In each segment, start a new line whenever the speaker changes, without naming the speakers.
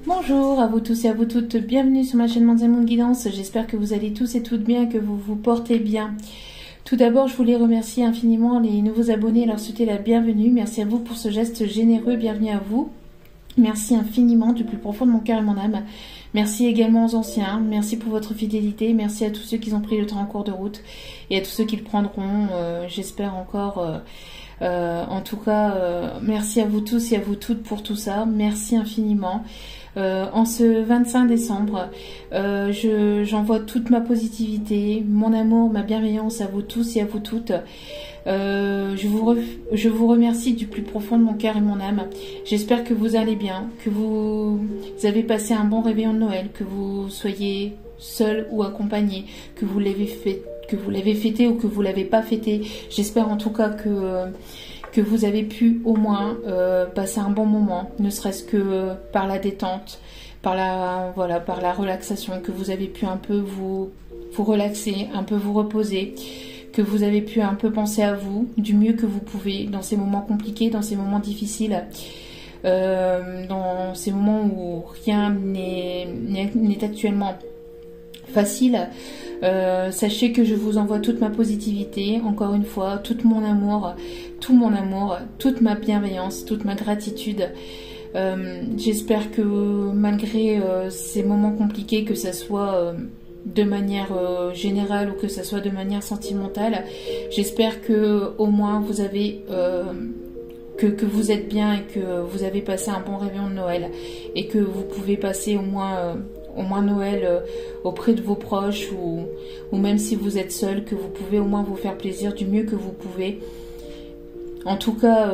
Bonjour à vous tous et à vous toutes, bienvenue sur ma chaîne Monday Moon Guidance. J'espère que vous allez tous et toutes bien, que vous vous portez bien. Tout d'abord, je voulais remercier infiniment les nouveaux abonnés et leur souhaiter la bienvenue. Merci à vous pour ce geste généreux, bienvenue à vous. Merci infiniment du plus profond de mon cœur et mon âme. Merci également aux anciens, merci pour votre fidélité, merci à tous ceux qui ont pris le train en cours de route et à tous ceux qui le prendront, j'espère encore. En tout cas, merci à vous tous et à vous toutes pour tout ça, merci infiniment. En ce 25 décembre, j'envoie toute ma positivité, mon amour, ma bienveillance à vous tous et à vous toutes. Je vous remercie du plus profond de mon cœur et mon âme. J'espère que vous allez bien, que vous avez passé un bon réveillon de Noël, que vous soyez seul ou accompagné, que vous l'avez fêté ou que vous l'avez pas fêté. J'espère en tout cas que vous avez pu au moins passer un bon moment, ne serait-ce que par la détente, par la relaxation, que vous avez pu un peu vous relaxer, un peu vous reposer, que vous avez pu un peu penser à vous du mieux que vous pouvez dans ces moments compliqués, dans ces moments difficiles, dans ces moments où rien n'est actuellement facile. Sachez que je vous envoie toute ma positivité, encore une fois, tout mon amour, toute ma bienveillance, toute ma gratitude. J'espère que malgré ces moments compliqués, que ça soit de manière générale ou que ça soit de manière sentimentale, j'espère que au moins vous avez que vous êtes bien et que vous avez passé un bon réveillon de Noël et que vous pouvez passer au moins Noël auprès de vos proches ou même si vous êtes seul, que vous pouvez au moins vous faire plaisir du mieux que vous pouvez. En tout cas,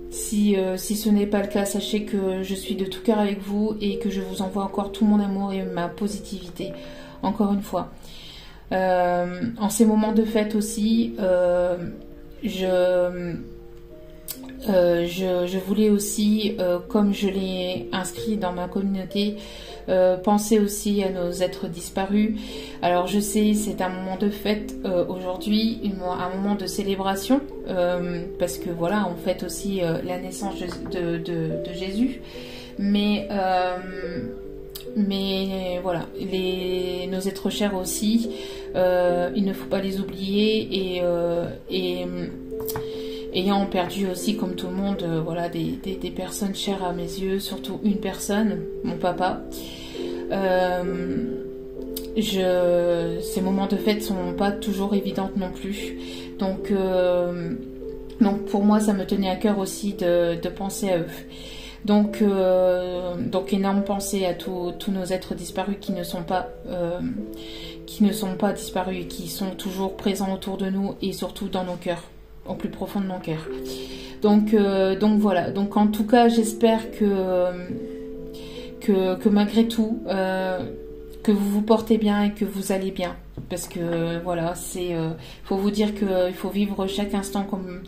si ce n'est pas le cas, sachez que je suis de tout cœur avec vous et que je vous envoie encore tout mon amour et ma positivité, encore une fois. En ces moments de fête aussi, je voulais aussi, comme je l'ai inscrit dans ma communauté, penser aussi à nos êtres disparus. Alors je sais, c'est un moment de fête aujourd'hui, un moment de célébration, parce que voilà, on fête aussi la naissance de Jésus. Mais voilà, nos êtres chers aussi, il ne faut pas les oublier et ayant perdu aussi, comme tout le monde, voilà, des personnes chères à mes yeux, surtout une personne, mon papa. Ces moments de fête sont pas toujours évidentes non plus. Donc pour moi, ça me tenait à cœur aussi de penser à eux. Donc énorme pensée à tous nos êtres disparus qui ne sont pas disparus et qui sont toujours présents autour de nous et surtout dans nos cœurs, au plus profond de nos cœurs. Donc voilà. Donc en tout cas, j'espère que malgré tout, que vous vous portez bien et que vous allez bien. Parce que voilà, faut vous dire qu'il faut vivre chaque instant comme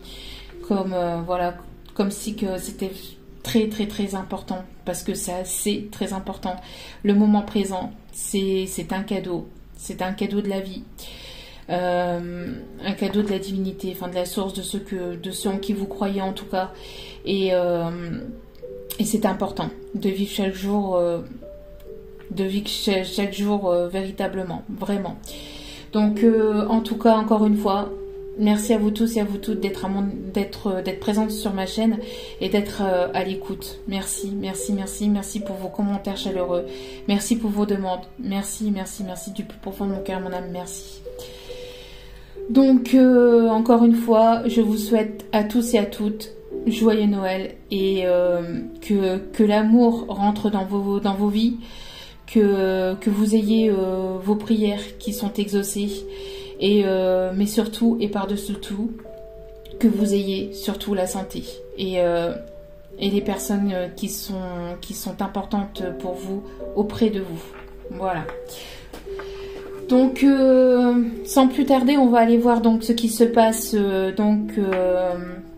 si que c'était très très très important, parce que ça c'est très important. Le moment présent, c'est un cadeau de la vie, un cadeau de la divinité, enfin de la source, de ceux en qui vous croyez en tout cas, et c'est important de vivre chaque jour, véritablement, vraiment. Donc en tout cas, encore une fois, merci à vous tous et à vous toutes d'être présentes sur ma chaîne et d'être à l'écoute. Merci pour vos commentaires chaleureux. Merci pour vos demandes. Merci du plus profond de mon cœur, mon âme. Merci. Donc encore une fois, je vous souhaite à tous et à toutes joyeux Noël et que l'amour rentre dans vos vies, que vous ayez vos prières qui sont exaucées. Mais surtout et par-dessus tout, que vous ayez surtout la santé et les personnes qui sont importantes pour vous auprès de vous. Voilà. Donc sans plus tarder, on va aller voir donc ce qui se passe.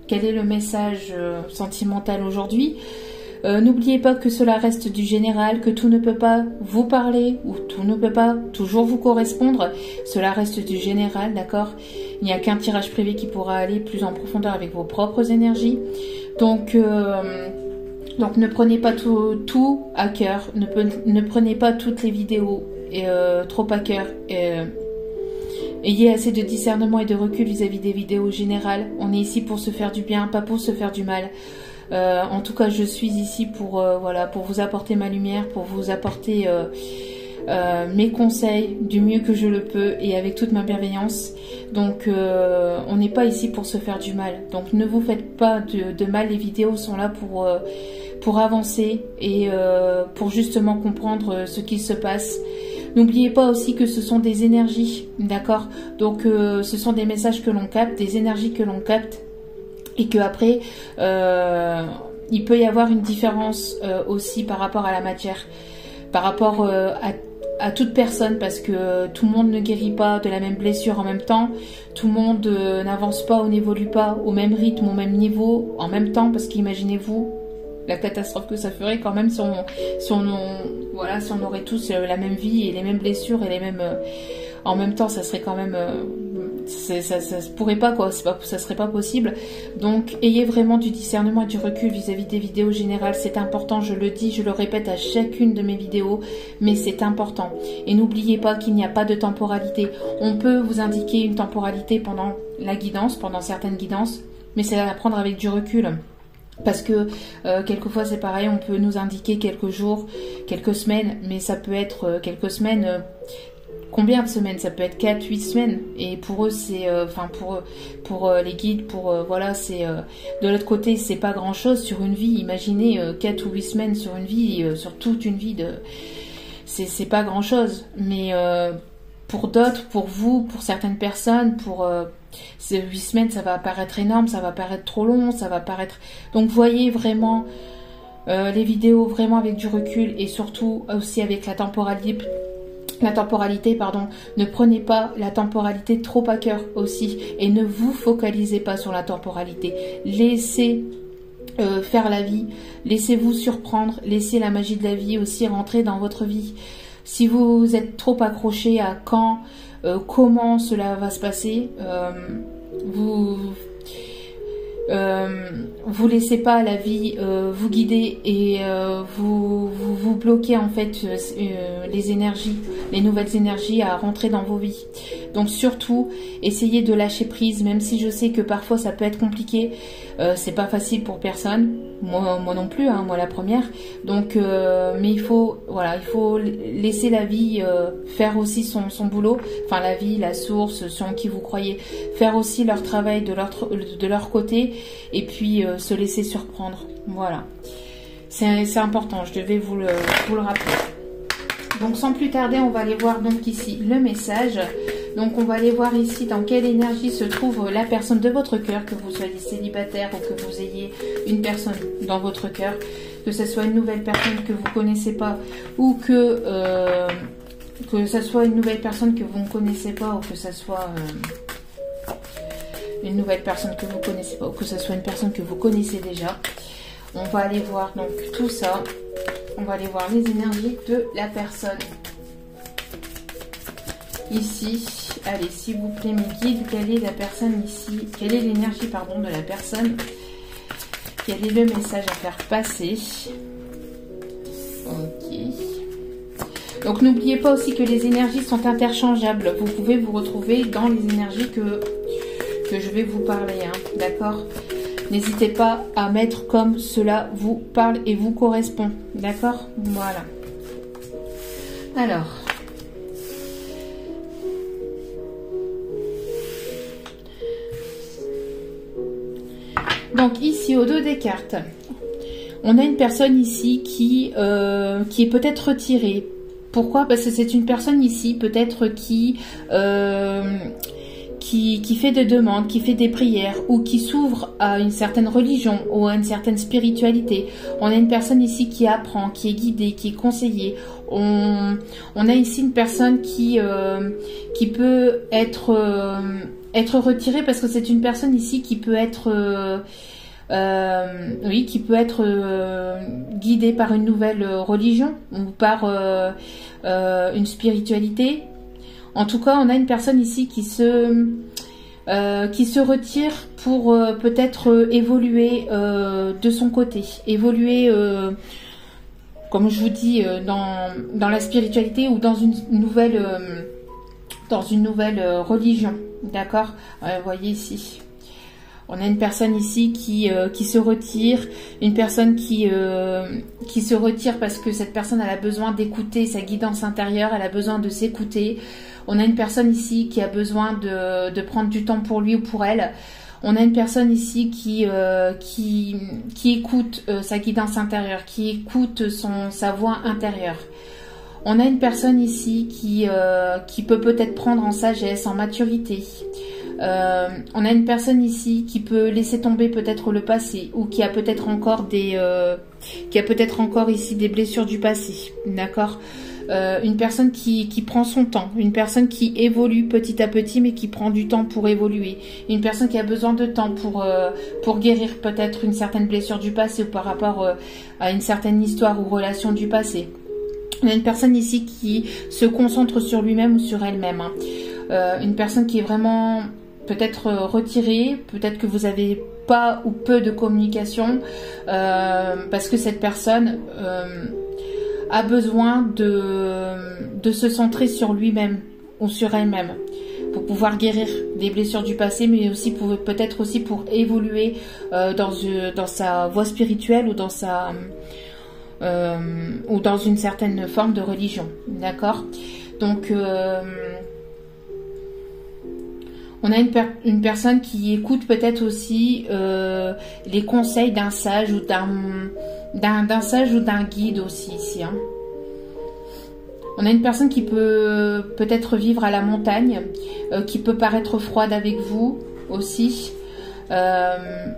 Quel est le message sentimental aujourd'hui? N'oubliez pas que cela reste du général, que tout ne peut pas vous parler ou tout ne peut pas toujours vous correspondre. Cela reste du général, d'accord? Il n'y a qu'un tirage privé qui pourra aller plus en profondeur avec vos propres énergies. Donc Donc ne prenez pas tout à cœur, ne prenez pas toutes les vidéos trop à cœur. Ayez assez de discernement et de recul vis-à-vis des vidéos générales. On est ici pour se faire du bien, pas pour se faire du mal. En tout cas, je suis ici pour voilà, pour vous apporter ma lumière, pour vous apporter mes conseils du mieux que je le peux et avec toute ma bienveillance. Donc on n'est pas ici pour se faire du mal. Donc ne vous faites pas de mal. Les vidéos sont là pour avancer et pour justement comprendre ce qui se passe. N'oubliez pas aussi que ce sont des énergies, d'accord? Donc ce sont des messages que l'on capte, des énergies que l'on capte, et que après il peut y avoir une différence aussi par rapport à la matière, par rapport à toute personne, parce que tout le monde ne guérit pas de la même blessure en même temps, tout le monde n'avance pas ou n'évolue pas au même rythme, au même niveau en même temps, parce qu'imaginez-vous la catastrophe que ça ferait quand même si on aurait tous la même vie et les mêmes blessures et les mêmes en même temps. Ça serait quand même ça se pourrait pas, quoi. Ça serait pas possible. Donc ayez vraiment du discernement et du recul vis-à-vis des vidéos générales. C'est important, je le dis, je le répète à chacune de mes vidéos, mais c'est important. Et n'oubliez pas qu'il n'y a pas de temporalité. On peut vous indiquer une temporalité pendant la guidance, pendant certaines guidances, mais c'est à prendre avec du recul. Parce que quelquefois c'est pareil, on peut nous indiquer quelques jours, quelques semaines, mais ça peut être quelques semaines. Combien de semaines? Ça peut être 4, 8 semaines. Et pour eux, c'est, enfin pour les guides, voilà, c'est de l'autre côté, c'est pas grand chose sur une vie. Imaginez 4 ou 8 semaines sur une vie, sur toute une vie c'est pas grand chose. Mais pour d'autres, pour vous, pour certaines personnes, pour ces 8 semaines, ça va paraître énorme, ça va paraître trop long, ça va paraître... Donc voyez vraiment les vidéos vraiment avec du recul et surtout aussi avec la temporalité, pardon. Ne prenez pas la temporalité trop à cœur aussi et ne vous focalisez pas sur la temporalité. Laissez faire la vie, laissez-vous surprendre, laissez la magie de la vie aussi rentrer dans votre vie. Si vous êtes trop accroché à quand, comment cela va se passer, vous laissez pas la vie vous guider et vous bloquez en fait les énergies, les nouvelles énergies à rentrer dans vos vies. Donc surtout essayez de lâcher prise, même si je sais que parfois ça peut être compliqué. C'est pas facile pour personne, moi non plus, hein, moi la première. Donc mais il faut laisser la vie faire aussi son boulot, enfin la vie, la source, ceux en qui vous croyez, faire aussi leur travail de leur côté et puis se laisser surprendre. Voilà, c'est important, je devais vous le rappeler. Donc sans plus tarder, on va aller voir donc ici le message. Donc on va aller voir ici dans quelle énergie se trouve la personne de votre cœur, que vous soyez célibataire ou que vous ayez une personne dans votre cœur, que ce soit une nouvelle personne que vous ne connaissez pas ou que ce soit une nouvelle personne que vous ne connaissez pas ou que ce soit une nouvelle personne que vous ne connaissez pas ou que ce soit une personne que vous connaissez déjà. On va aller voir donc tout ça. On va aller voir les énergies de la personne. Ici, allez, s'il vous plaît, mes guides, quelle est la personne ici? Quelle est l'énergie, pardon, de la personne? Quel est le message à faire passer? Ok. Donc, n'oubliez pas aussi que les énergies sont interchangeables. Vous pouvez vous retrouver dans les énergies que je vais vous parler, hein, d'accord? N'hésitez pas à mettre comme cela vous parle et vous correspond, d'accord? Voilà. Alors... donc ici, au dos des cartes, on a une personne ici qui est peut-être retirée. Pourquoi? Parce que c'est une personne ici, peut-être qui fait des demandes, qui fait des prières ou qui s'ouvre à une certaine religion ou à une certaine spiritualité. On a une personne ici qui apprend, qui est guidée, qui est conseillée. On a ici une personne qui peut être retirée parce que c'est une personne ici qui peut être guidée par une nouvelle religion ou par une spiritualité. En tout cas, on a une personne ici qui se qui se retire pour peut-être évoluer de son côté, évoluer, comme je vous dis, dans la spiritualité ou dans une nouvelle religion, d'accord. Vous voyez ici, on a une personne ici qui se retire, une personne qui se retire parce que cette personne elle a besoin d'écouter sa guidance intérieure, elle a besoin de s'écouter. On a une personne ici qui a besoin de prendre du temps pour lui ou pour elle. On a une personne ici qui écoute sa guidance intérieure, qui écoute sa voix intérieure. On a une personne ici qui peut peut-être prendre en sagesse, en maturité. On a une personne ici qui peut laisser tomber peut-être le passé ou qui a peut-être encore ici des blessures du passé, d'accord. Une personne qui prend son temps, une personne qui évolue petit à petit mais qui prend du temps pour évoluer, une personne qui a besoin de temps pour guérir peut-être une certaine blessure du passé ou par rapport à une certaine histoire ou relation du passé. On a une personne ici qui se concentre sur lui-même ou sur elle-même, hein. Une personne qui est vraiment peut-être retirée, peut-être que vous avez pas ou peu de communication parce que cette personne a besoin de se centrer sur lui-même ou sur elle-même pour pouvoir guérir des blessures du passé, mais aussi peut-être aussi pour évoluer dans sa voie spirituelle ou dans une certaine forme de religion, d'accord. Donc on a une personne qui écoute peut-être aussi les conseils d'un sage ou d'un sage ou d'un guide aussi ici, hein. On a une personne qui peut-être vivre à la montagne, qui peut paraître froide avec vous aussi, mais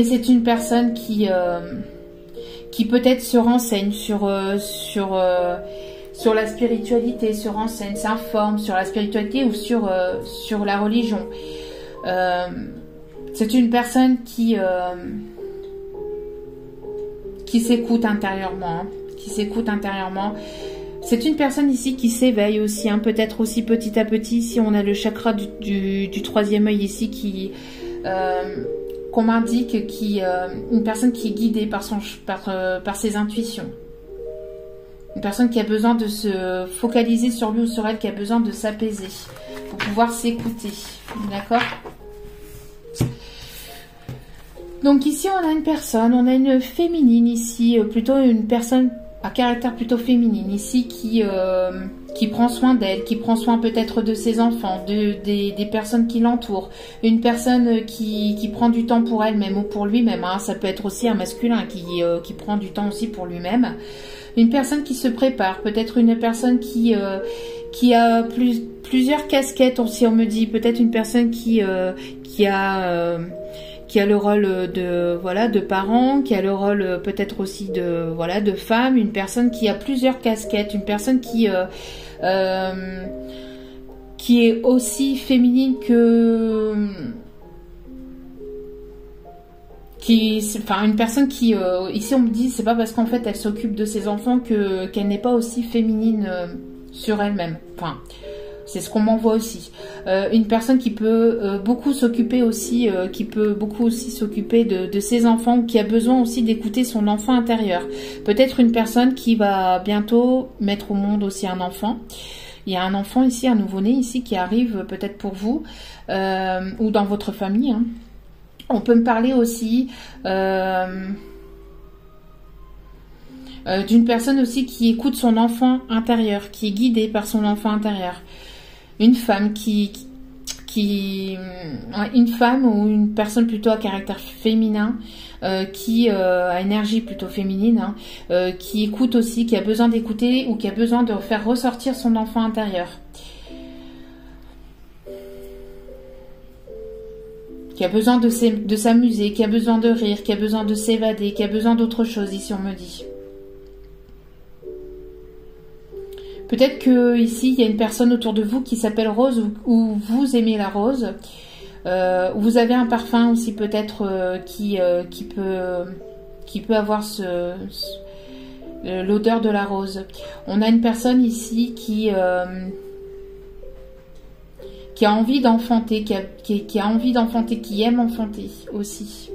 c'est une personne qui peut-être se renseigne sur la spiritualité, se renseigne, s'informe sur la spiritualité ou sur la religion. C'est une personne qui s'écoute intérieurement, hein, qui s'écoute intérieurement. C'est une personne ici qui s'éveille aussi, hein, peut-être aussi petit à petit. Si on a le chakra du troisième œil ici qui qu'on m'indique, une personne qui est guidée par ses intuitions. Une personne qui a besoin de se focaliser sur lui ou sur elle, qui a besoin de s'apaiser pour pouvoir s'écouter. D'accord ? Donc ici, on a une personne, on a une féminine ici, plutôt une personne à caractère plutôt féminine ici qui prend soin d'elle, qui prend soin peut-être de ses enfants, des personnes qui l'entourent. Une personne qui prend du temps pour elle-même ou pour lui-même, hein. Ça peut être aussi un masculin qui prend du temps aussi pour lui-même. Une personne qui se prépare, peut-être une personne qui a plusieurs casquettes, si on me dit, peut-être une personne qui a le rôle de parent, qui a le rôle peut-être aussi de femme, une personne qui a plusieurs casquettes, une personne qui est aussi féminine une personne qui ici on me dit c'est pas parce qu'en fait elle s'occupe de ses enfants qu'elle n'est pas aussi féminine sur elle-même. Enfin, c'est ce qu'on m'envoie aussi. Une personne qui peut beaucoup s'occuper aussi, s'occuper de ses enfants, qui a besoin aussi d'écouter son enfant intérieur. Peut-être une personne qui va bientôt mettre au monde aussi un enfant. Il y a un enfant ici, un nouveau-né ici qui arrive peut-être pour vous ou dans votre famille, hein. On peut me parler aussi d'une personne aussi qui écoute son enfant intérieur, qui est guidée par son enfant intérieur. Une femme une femme ou une personne plutôt à caractère féminin qui a énergie plutôt féminine, hein, qui écoute aussi, qui a besoin d'écouter ou qui a besoin de faire ressortir son enfant intérieur. Qui a besoin de s'amuser, qui a besoin de rire, qui a besoin de s'évader, qui a besoin d'autre chose, ici on me dit. Peut-être que ici il y a une personne autour de vous qui s'appelle Rose ou vous aimez la rose. Vous avez un parfum aussi peut-être qui peut avoir l'odeur de la rose. On a une personne ici qui qui a envie d'enfanter, qui a envie d'enfanter, qui aime enfanter aussi.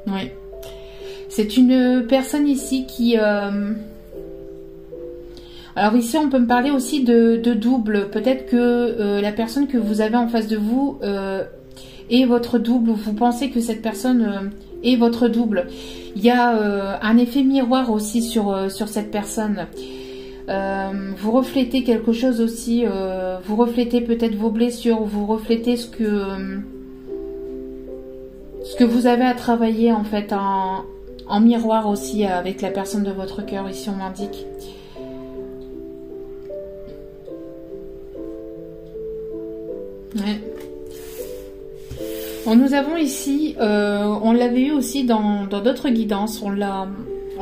Oui. C'est une personne ici qui... Alors ici, on peut me parler aussi de double. Peut-être que la personne que vous avez en face de vous est votre double, ou vous pensez que cette personne est votre double. Il y a un effet miroir aussi sur cette personne. Vous reflétez quelque chose aussi, vous reflétez peut-être vos blessures, vous reflétez ce que vous avez à travailler en fait en miroir aussi avec la personne de votre cœur, ici on m'indique. Ouais. Bon, nous avons ici, on l'avait eu aussi dans d'autres guidances, on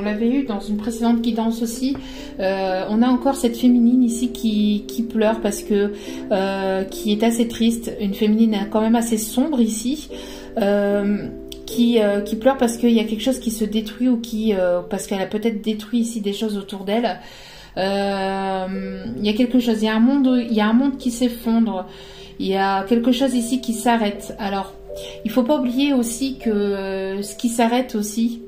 l'avait eu dans une précédente guidance aussi. On a encore cette féminine ici qui pleure parce que qui est assez triste, une féminine quand même assez sombre ici, qui pleure parce qu'il y a quelque chose qui se détruit ou parce qu'elle a peut-être détruit ici des choses autour d'elle. Il y a quelque chose, il y a un monde qui s'effondre. Il y a quelque chose ici qui s'arrête. Alors, il faut pas oublier aussi que ce qui s'arrête aussi,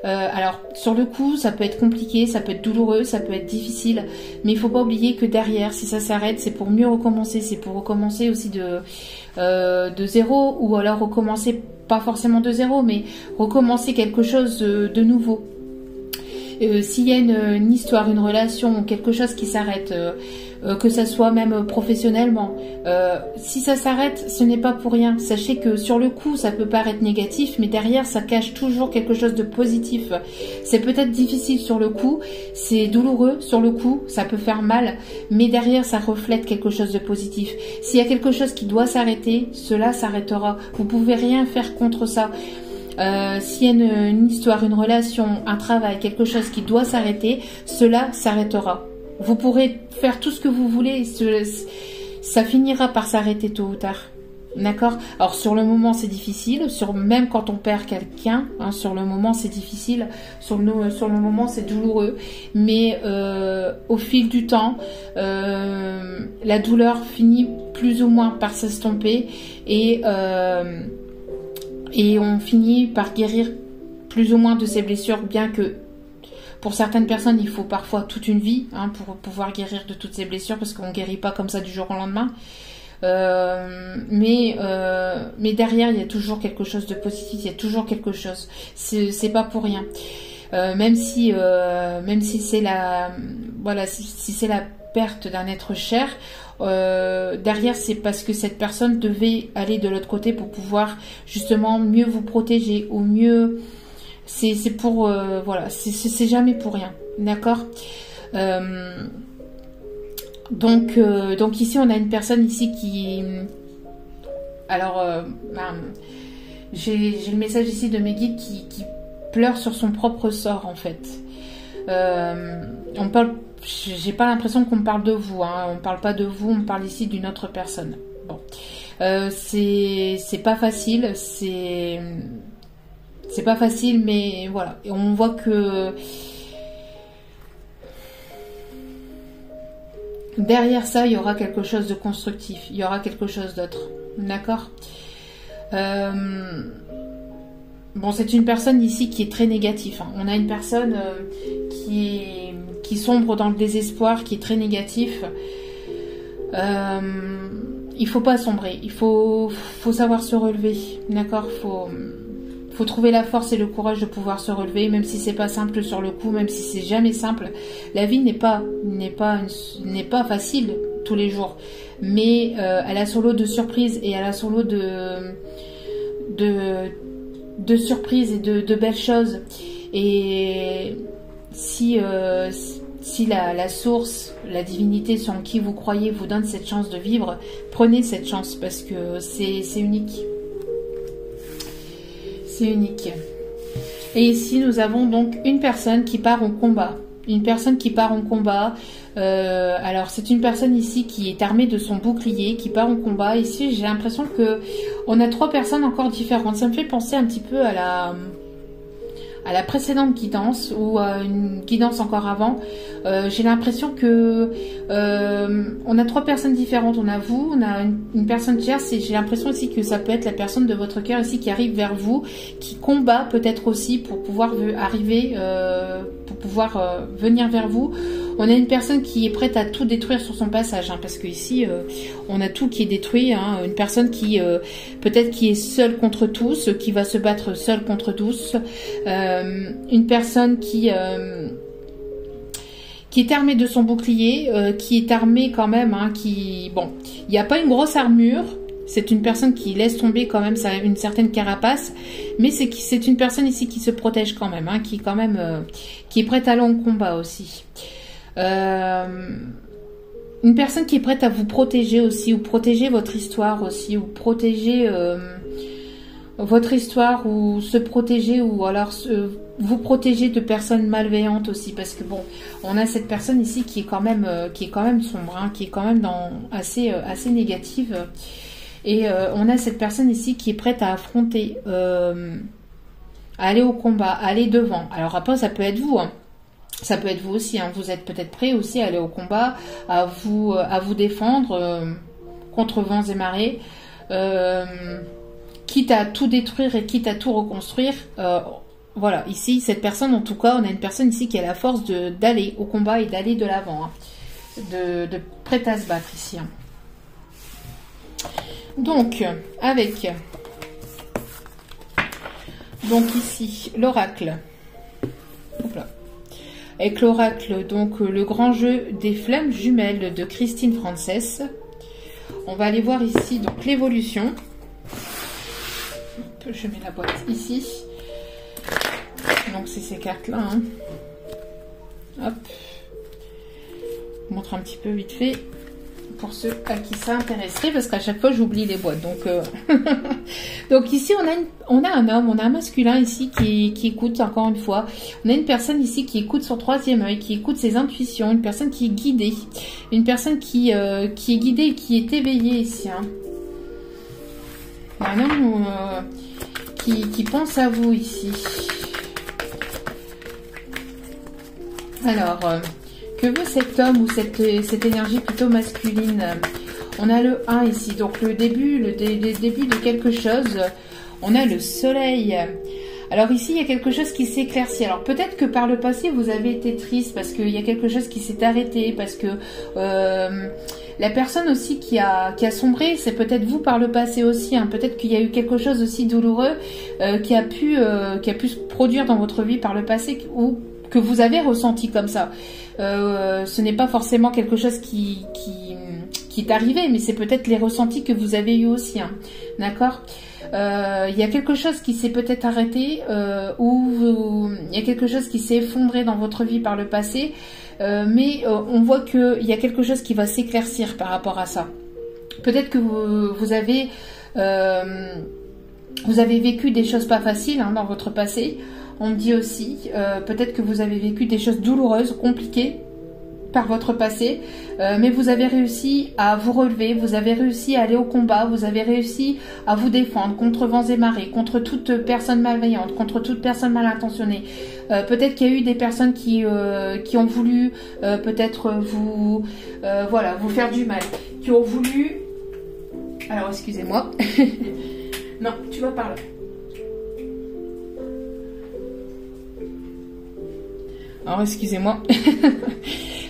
alors sur le coup, ça peut être compliqué, ça peut être douloureux, ça peut être difficile, mais il faut pas oublier que derrière, si ça s'arrête, c'est pour mieux recommencer, c'est pour recommencer aussi de zéro, ou alors recommencer, pas forcément de zéro, mais recommencer quelque chose de nouveau. S'il y a une histoire, une relation, quelque chose qui s'arrête, que ça soit même professionnellement, si ça s'arrête, ce n'est pas pour rien. Sachez que sur le coup, ça peut paraître négatif, mais derrière, ça cache toujours quelque chose de positif. C'est peut-être difficile sur le coup, c'est douloureux sur le coup, ça peut faire mal, mais derrière, ça reflète quelque chose de positif. S'il y a quelque chose qui doit s'arrêter, cela s'arrêtera. Vous pouvez rien faire contre ça. S'il y a une histoire, une relation, un travail, quelque chose qui doit s'arrêter, cela s'arrêtera. Vous pourrez faire tout ce que vous voulez, ça finira par s'arrêter tôt ou tard. D'accord? Alors sur le moment c'est difficile, même quand on perd quelqu'un, hein, sur le moment c'est difficile, sur le moment c'est douloureux, mais au fil du temps, la douleur finit plus ou moins par s'estomper et on finit par guérir plus ou moins de ses blessures, bien que pour certaines personnes, il faut parfois toute une vie pour pouvoir guérir de toutes ces blessures, parce qu'on ne guérit pas comme ça du jour au lendemain. Mais derrière, il y a toujours quelque chose de positif, il y a toujours quelque chose. C'est pas pour rien. Même si c'est si c'est la perte d'un être cher, derrière c'est parce que cette personne devait aller de l'autre côté pour pouvoir justement mieux vous protéger, ou mieux, c'est pour voilà, c'est jamais pour rien, d'accord. Donc ici on a une personne ici qui, alors j'ai le message ici de mes guides qui pleure sur son propre sort en fait. On parle, j'ai pas l'impression qu'on me parle de vous, hein. On parle pas de vous, on parle ici d'une autre personne. Bon, c'est pas facile, c'est pas facile, mais voilà. Et on voit que derrière ça, il y aura quelque chose de constructif, il y aura quelque chose d'autre, d'accord. Bon, c'est une personne ici qui est très négative, hein. On a une personne qui sombre dans le désespoir, qui est très négatif. Il faut pas sombrer, il faut savoir se relever, d'accord. Faut trouver la force et le courage de pouvoir se relever, même si c'est pas simple sur le coup, même si c'est jamais simple. La vie n'est pas facile tous les jours, mais elle a son lot de surprises, et elle a son lot de surprises et de belles choses. Et si la source, la divinité sur qui vous croyez vous donne cette chance de vivre, prenez cette chance, parce que c'est unique. C'est unique. Et ici, nous avons donc une personne qui part en combat. Une personne qui part en combat. Alors, c'est une personne ici qui est armée de son bouclier, qui part en combat. Ici, j'ai l'impression que on a 3 personnes encore différentes. Ça me fait penser un petit peu à à la précédente guidance ou à une guidance encore avant, j'ai l'impression que on a 3 personnes différentes. On a vous, on a une personne tierce et j'ai l'impression aussi que ça peut être la personne de votre cœur ici qui arrive vers vous, qui combat peut-être aussi pour pouvoir arriver, pour pouvoir venir vers vous. On a une personne qui est prête à tout détruire sur son passage, hein, parce que ici on a tout qui est détruit, hein, une personne qui peut-être qui est seule contre tous, qui va se battre seule contre tous, une personne qui est armée de son bouclier, qui est armée quand même, hein, bon, il n'y a pas une grosse armure. C'est une personne qui laisse tomber quand même une certaine carapace, mais c'est une personne ici qui se protège quand même, hein, qui est prête à aller au combat aussi. Une personne qui est prête à vous protéger aussi, ou protéger votre histoire aussi, ou protéger votre histoire, ou se protéger, ou alors vous protéger de personnes malveillantes aussi, parce que bon, on a cette personne ici qui est quand même sombre, hein, qui est quand même assez négative, et on a cette personne ici qui est prête à affronter, à aller au combat, à aller devant. Alors après, ça peut être vous, hein. Ça peut être vous aussi, hein. Vous êtes peut-être prêt aussi à aller au combat, à vous défendre contre vents et marées, quitte à tout détruire et quitte à tout reconstruire. Voilà, ici, cette personne, en tout cas, on a une personne ici qui a la force d'aller au combat et d'aller de l'avant, hein, de prête à se battre ici, hein. Donc, donc ici, l'oracle. Avec l'oracle, donc le grand jeu des flammes jumelles de Christine Frances. On va aller voir ici donc l'évolution. Je mets la boîte ici. Donc c'est ces cartes-là, hein. Hop. Je vous montre un petit peu vite fait pour ceux à qui ça intéresserait, parce qu'à chaque fois j'oublie les boîtes. Donc, donc ici on a un homme, on a un masculin ici qui écoute, encore une fois. On a une personne ici qui écoute son troisième œil, qui écoute ses intuitions, une personne qui est guidée, une personne qui est guidée et qui est éveillée ici, hein. Un homme qui pense à vous ici. Alors, que veut cet homme ou cette énergie plutôt masculine? On a le 1 ici, donc le début de quelque chose. On a le soleil. Alors ici, il y a quelque chose qui s'éclaircit. Alors peut-être que par le passé, vous avez été triste parce qu'il y a quelque chose qui s'est arrêté, parce que la personne aussi qui a sombré, c'est peut-être vous par le passé aussi, hein. Peut-être qu'il y a eu quelque chose aussi douloureux qui a pu se produire dans votre vie par le passé, ou que vous avez ressenti comme ça. Ce n'est pas forcément quelque chose qui est arrivé, mais c'est peut-être les ressentis que vous avez eu aussi, hein. D'accord? Il y a quelque chose qui s'est peut-être arrêté, ou il y a quelque chose qui s'est effondré dans votre vie par le passé, mais on voit qu'il y a quelque chose qui va s'éclaircir par rapport à ça. Peut-être que vous avez vécu des choses pas faciles, hein, dans votre passé. On me dit aussi, peut-être que vous avez vécu des choses douloureuses, compliquées par votre passé, mais vous avez réussi à vous relever, vous avez réussi à aller au combat, vous avez réussi à vous défendre contre vents et marées, contre toute personne malveillante, contre toute personne mal intentionnée. Peut-être qu'il y a eu des personnes qui ont voulu peut-être vous faire du mal, qui ont voulu... Alors, excusez-moi. Non, tu vas par là. Alors, excusez-moi.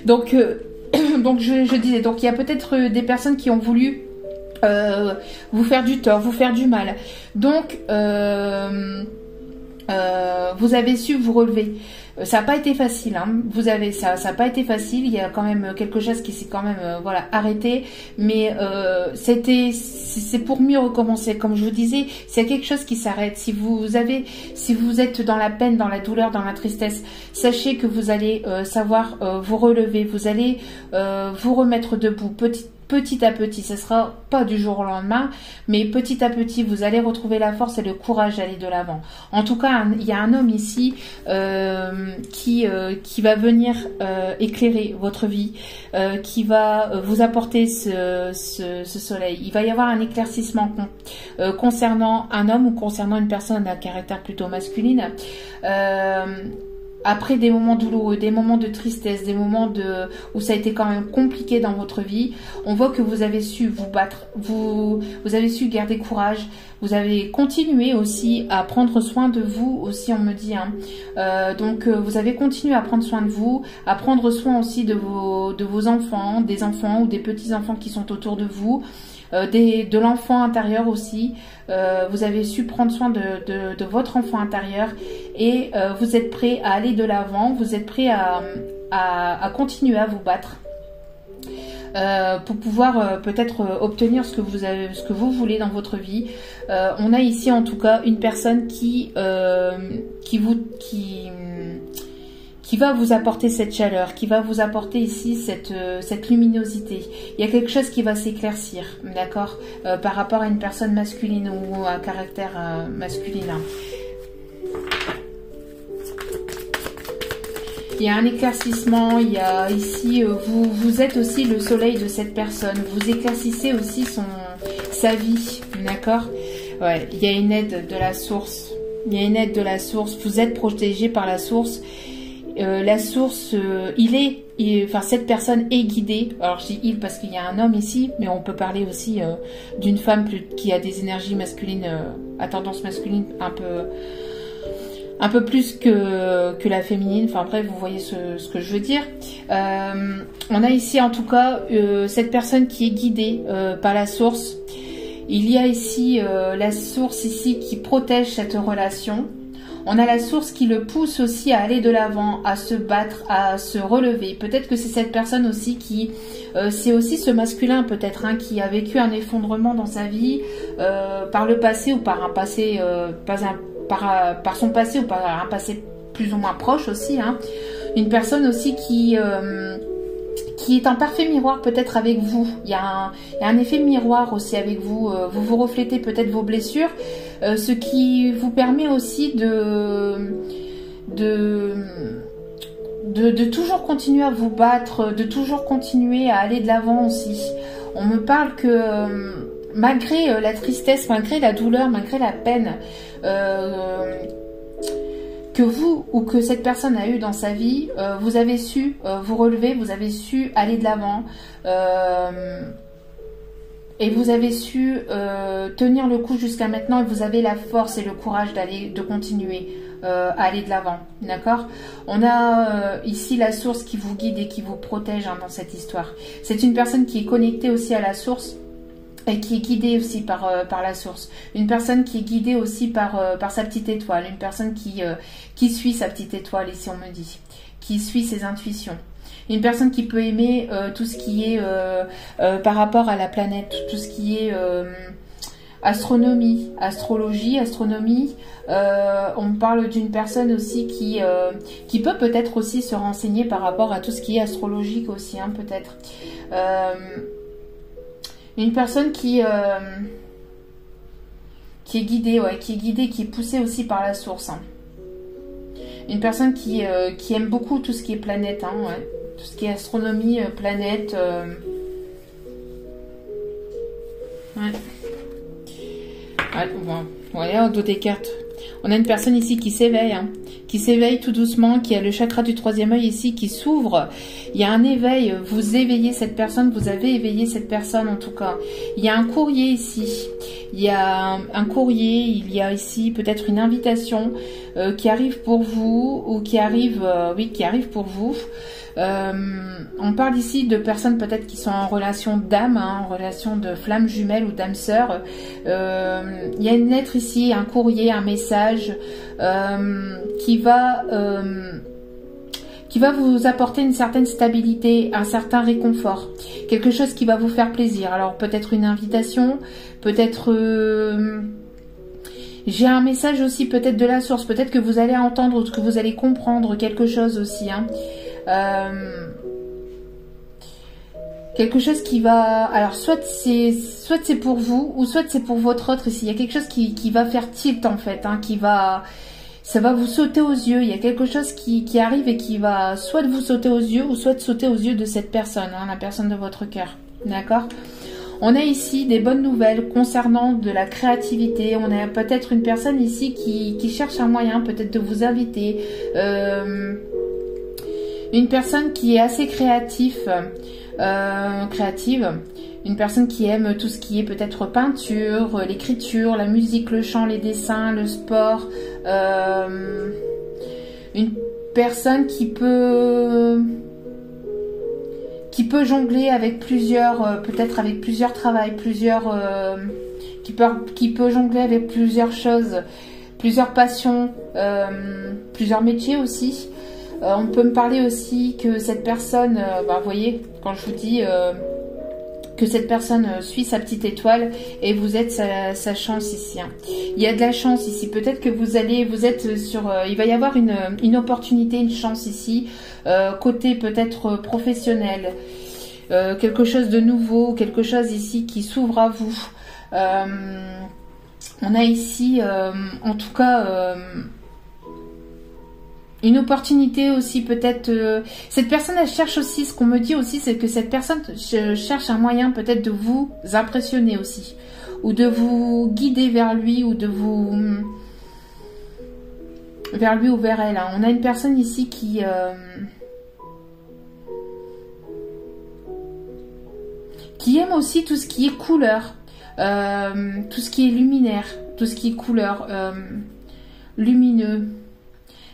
donc je disais, donc il y a peut-être des personnes qui ont voulu vous faire du tort, vous faire du mal. Donc, vous avez su vous relever. Ça n'a pas été facile, hein. Ça n'a pas été facile. Il y a quand même quelque chose qui s'est quand même arrêté, mais c'est pour mieux recommencer. Comme je vous disais, c'est quelque chose qui s'arrête. Si vous êtes dans la peine, dans la douleur, dans la tristesse, sachez que vous allez savoir vous relever. Vous allez vous remettre debout petit à petit, ce sera pas du jour au lendemain, mais petit à petit, vous allez retrouver la force et le courage d'aller de l'avant. En tout cas, il y a un homme ici qui va venir éclairer votre vie, qui va vous apporter ce soleil. Il va y avoir un éclaircissement concernant un homme ou concernant une personne à caractère plutôt masculine. Après des moments douloureux, des moments de tristesse, des moments où ça a été quand même compliqué dans votre vie, on voit que vous avez su vous battre, vous avez su garder courage, vous avez continué aussi à prendre soin de vous aussi, on me dit. Donc vous avez continué à prendre soin de vous, à prendre soin aussi de vos enfants, des enfants ou des petits-enfants qui sont autour de vous. De l'enfant intérieur aussi, vous avez su prendre soin de votre enfant intérieur et vous êtes prêt à aller de l'avant, vous êtes prêt à continuer à vous battre pour pouvoir peut-être obtenir ce que vous voulez dans votre vie. On a ici en tout cas une personne qui va vous apporter cette chaleur, qui va vous apporter ici cette luminosité. Il y a quelque chose qui va s'éclaircir, d'accord, par rapport à une personne masculine ou à caractère masculin. Il y a un éclaircissement, il y a ici, vous êtes aussi le soleil de cette personne, vous éclaircissez aussi sa vie, d'accord. Ouais, il y a une aide de la source, vous êtes protégé par la source. La source, cette personne est guidée. Alors je dis il parce qu'il y a un homme ici, mais on peut parler aussi d'une femme qui a des énergies masculines, à tendance masculine un peu plus que la féminine. Enfin après, vous voyez ce que je veux dire. On a ici en tout cas cette personne qui est guidée par la source. Il y a ici la source ici qui protège cette relation. On a la source qui le pousse aussi à aller de l'avant, à se battre, à se relever. Peut-être que c'est cette personne aussi qui... c'est aussi ce masculin peut-être qui a vécu un effondrement dans sa vie par le passé ou par un passé... par son passé ou par un passé plus ou moins proche aussi. Une personne aussi qui est en parfait miroir peut-être avec vous. Il y a un effet miroir aussi avec vous. Vous vous reflétez peut-être vos blessures, ce qui vous permet aussi de toujours continuer à vous battre, de toujours continuer à aller de l'avant aussi. On me parle que malgré la tristesse, malgré la douleur, malgré la peine que vous ou que cette personne a eu dans sa vie, vous avez su vous relever, vous avez su aller de l'avant et vous avez su tenir le coup jusqu'à maintenant et vous avez la force et le courage de continuer à aller de l'avant, d'accord. On a ici la source qui vous guide et qui vous protège dans cette histoire. C'est une personne qui est connectée aussi à la source et qui est guidée aussi par la source. Une personne qui est guidée aussi par sa petite étoile. Une personne qui suit sa petite étoile, ici on me dit. Qui suit ses intuitions. Une personne qui peut aimer tout ce qui est par rapport à la planète, tout ce qui est astronomie, astrologie, astronomie. On parle d'une personne aussi qui peut peut-être aussi se renseigner par rapport à tout ce qui est astrologique aussi, peut-être. Une personne qui est guidée, qui est poussée aussi par la source. Une personne qui aime beaucoup tout ce qui est planète, tout ce qui est astronomie, planète. Voyez, on doit des cartes. On a une personne ici qui s'éveille tout doucement, qui a le chakra du troisième œil ici qui s'ouvre. Il y a un éveil, vous éveillez cette personne, vous avez éveillé cette personne en tout cas. Il y a un courrier ici, il y a un courrier, il y a ici peut-être une invitation qui arrive pour vous ou qui arrive pour vous. On parle ici de personnes peut-être qui sont en relation d'âme, en relation de flamme jumelle ou d'âme sœur. Il y a une lettre ici, un courrier, un message qui va vous apporter une certaine stabilité, un certain réconfort, quelque chose qui va vous faire plaisir. Alors peut-être une invitation, peut-être j'ai un message aussi peut-être de la source, peut-être que vous allez entendre, que vous allez comprendre quelque chose aussi. Quelque chose qui va... Alors, soit c'est pour vous, ou soit c'est pour votre autre ici. Il y a quelque chose qui va faire tilt, en fait, hein, ça va vous sauter aux yeux. Il y a quelque chose qui arrive et qui va soit vous sauter aux yeux, ou soit sauter aux yeux de cette personne, hein, la personne de votre cœur. D'accord ? On a ici des bonnes nouvelles concernant de la créativité. On a peut-être une personne ici qui cherche un moyen peut-être de vous inviter. Une personne qui est assez créative. Une personne qui aime tout ce qui est peut-être peinture, l'écriture, la musique, le chant, les dessins, le sport. Une personne qui peut jongler avec plusieurs, peut-être avec plusieurs travails, qui peut jongler avec plusieurs choses, plusieurs passions, plusieurs métiers aussi. On peut me parler aussi que cette personne, vous voyez, quand je vous dis que cette personne suit sa petite étoile et vous êtes sa chance ici. Hein. Il y a de la chance ici. Peut-être que vous êtes sur... il va y avoir une opportunité, une chance ici, côté peut-être professionnel. Quelque chose de nouveau, quelque chose ici qui s'ouvre à vous. On a ici, en tout cas... une opportunité aussi peut-être. Cette personne elle cherche aussi, ce qu'on me dit aussi, c'est que cette personne cherche un moyen peut-être de vous impressionner aussi. Ou de vous guider vers lui, ou de vous... vers lui ou vers elle. Hein. On a une personne ici qui aime aussi tout ce qui est couleur. Tout ce qui est luminaire. Tout ce qui est couleur. Lumineux.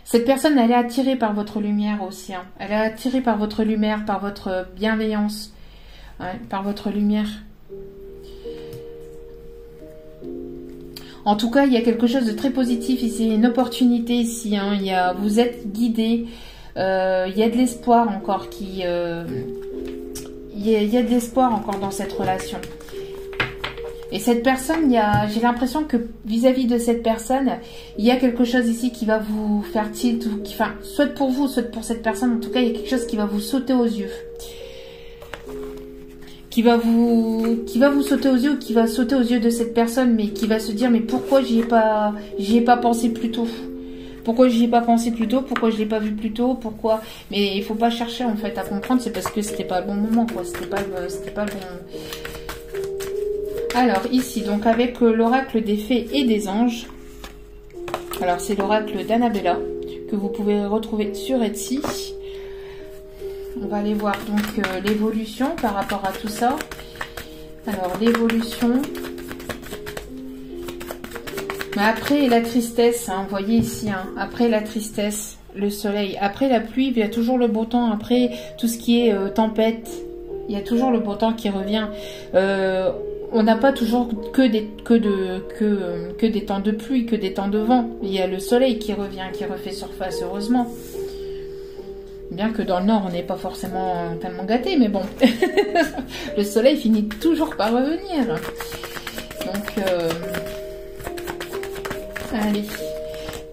Cette personne, elle est attirée par votre lumière aussi. Hein. Elle est attirée par votre lumière, par votre bienveillance, ouais, par votre lumière. En tout cas, il y a quelque chose de très positif ici, une opportunité ici. Hein. Vous êtes guidé. Il y a de l'espoir encore il y a de l'espoir encore dans cette relation. Et cette personne, j'ai l'impression que vis-à-vis de cette personne, il y a quelque chose ici qui va vous faire tilt, enfin, soit pour vous, soit pour cette personne. En tout cas, il y a quelque chose qui va vous sauter aux yeux. Qui va vous sauter aux yeux, ou qui va sauter aux yeux de cette personne, mais qui va se dire, mais pourquoi j'y ai pas pensé plus tôt? Pourquoi j'y ai pas pensé plus tôt? Pourquoi je l'ai pas vu plus tôt? Pourquoi? Mais il faut pas chercher, en fait, à comprendre. C'est parce que c'était pas le bon moment, quoi. C'était pas le bon... Alors ici, donc avec l'oracle des fées et des anges. Alors c'est l'oracle d'Annabella que vous pouvez retrouver sur Etsy. On va aller voir donc l'évolution par rapport à tout ça. Alors l'évolution. Mais après la tristesse, hein, vous voyez ici, hein, après la tristesse, le soleil. Après la pluie, il y a toujours le beau temps. Après tout ce qui est tempête, il y a toujours le beau temps qui revient. On n'a pas toujours que des temps de pluie, que des temps de vent. Il y a le soleil qui revient, qui refait surface, heureusement. Bien que dans le nord, on n'est pas forcément tellement gâté, mais bon. Le soleil finit toujours par revenir. Donc, allez.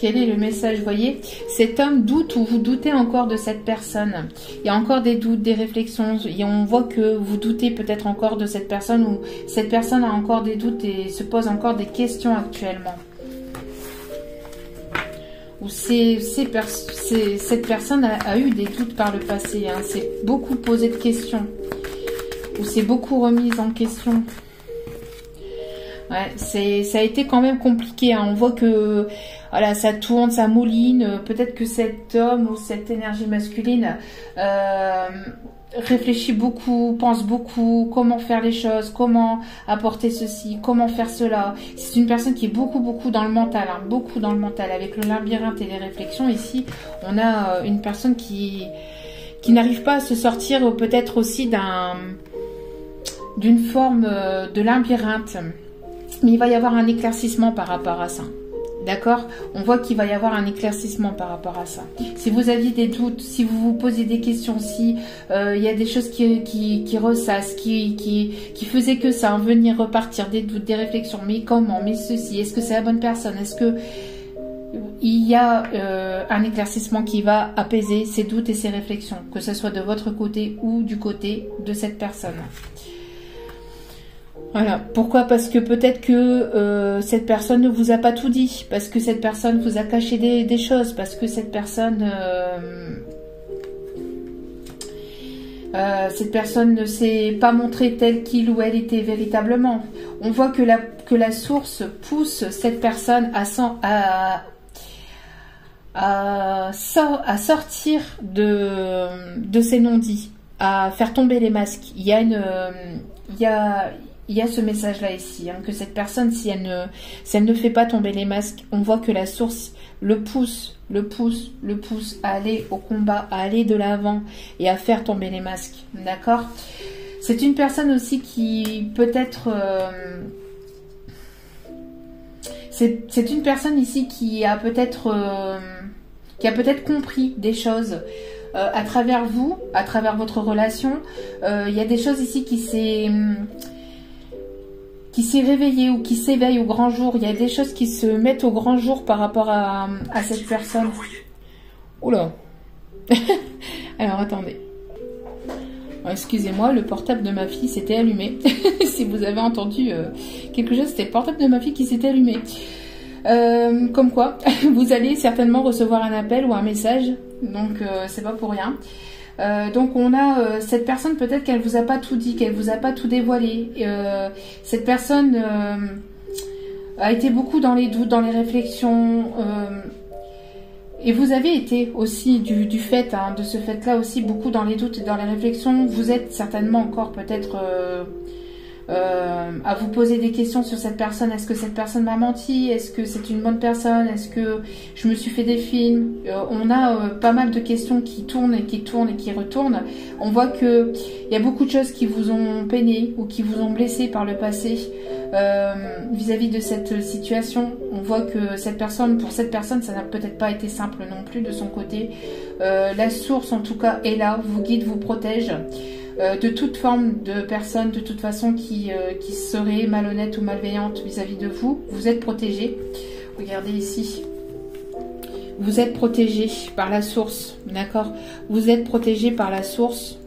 Quel est le message? Vous voyez, cet homme doute ou vous doutez encore de cette personne. Il y a encore des doutes, des réflexions. Et on voit que vous doutez peut-être encore de cette personne, ou cette personne a encore des doutes et se pose encore des questions actuellement. Ou cette personne a eu des doutes par le passé. Hein. C'est beaucoup posé de questions. Ou c'est beaucoup remise en question. Ouais, ça a été quand même compliqué. Hein. On voit que voilà, ça tourne, ça mouline. Peut-être que cet homme ou cette énergie masculine réfléchit beaucoup, pense beaucoup, comment faire les choses, comment apporter ceci, comment faire cela. C'est une personne qui est beaucoup dans le mental, hein, beaucoup dans le mental. Avec le labyrinthe et les réflexions, ici, on a une personne qui n'arrive pas à se sortir, peut-être aussi d'une forme de labyrinthe. Mais il va y avoir un éclaircissement par rapport à ça. D'accord? On voit qu'il va y avoir un éclaircissement par rapport à ça. Si vous aviez des doutes, si vous vous posez des questions, si il y a des choses qui ressassent, qui faisaient que ça, venir repartir, des doutes, des réflexions, mais comment, mais ceci, est-ce que c'est la bonne personne? Est-ce que... il y a un éclaircissement qui va apaiser ses doutes et ses réflexions, que ce soit de votre côté ou du côté de cette personne. Voilà. Pourquoi? Parce que peut-être que cette personne ne vous a pas tout dit, parce que cette personne vous a caché des choses, parce que cette personne ne s'est pas montrée telle qu'il ou elle était véritablement. On voit que la source pousse cette personne à sortir de ses non-dits, à faire tomber les masques. Il y a ce message-là ici, hein, que cette personne, si elle ne fait pas tomber les masques, on voit que la source le pousse à aller au combat, à aller de l'avant et à faire tomber les masques. D'accord? C'est une personne aussi qui peut-être... c'est une personne ici qui a peut-être compris des choses à travers vous, à travers votre relation. Il y a des choses ici qui s'est réveillé ou qui s'éveille au grand jour. Il y a des choses qui se mettent au grand jour par rapport à cette personne. Oula. Alors, attendez. Excusez-moi, le portable de ma fille s'était allumé. Si vous avez entendu quelque chose, c'était le portable de ma fille qui s'était allumé. Comme quoi, vous allez certainement recevoir un appel ou un message. Donc, c'est pas pour rien. Donc on a cette personne, peut-être qu'elle vous a pas tout dit, qu'elle vous a pas tout dévoilé. Cette personne a été beaucoup dans les doutes, dans les réflexions. Et vous avez été aussi du fait, hein, de ce fait-là aussi, beaucoup dans les doutes et dans les réflexions. Vous êtes certainement encore peut-être à vous poser des questions sur cette personne. Est-ce que cette personne m'a menti? Est-ce que c'est une bonne personne? Est-ce que je me suis fait des films? On a pas mal de questions qui tournent et qui tournent et qui retournent. On voit que il y a beaucoup de choses qui vous ont peiné ou qui vous ont blessé par le passé vis-à-vis de cette situation. On voit que pour cette personne, ça n'a peut-être pas été simple non plus de son côté. La source, en tout cas, est là, vous guide, vous protège. De toute forme de personne, de toute façon, qui serait malhonnête ou malveillante vis-à-vis de vous, vous êtes protégé. Regardez ici. Vous êtes protégé par la source, d'accord? Vous êtes protégé par la source.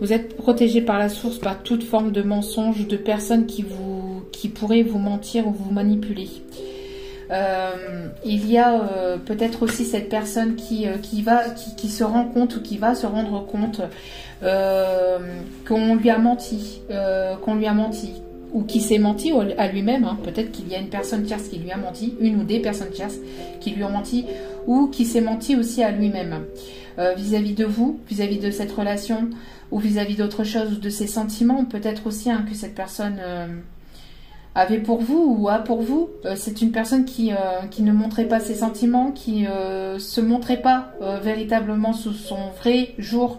Vous êtes protégé par la source, par toute forme de mensonge, de personnes qui pourraient vous mentir ou vous manipuler. Il y a peut-être aussi cette personne qui se rend compte ou qui va se rendre compte qu'on lui a menti, ou qui s'est menti à lui-même, hein. Peut-être qu'il y a une personne tierce qui lui a menti, une ou des personnes tierces qui lui ont menti, ou qui s'est menti aussi à lui-même, vis-à-vis de vous, vis-à-vis de cette relation, ou vis-à-vis d'autre chose, ou de ses sentiments, peut-être aussi, hein, que cette personne avait pour vous ou a pour vous. C'est une personne qui ne montrait pas ses sentiments, qui se montrait pas véritablement sous son vrai jour.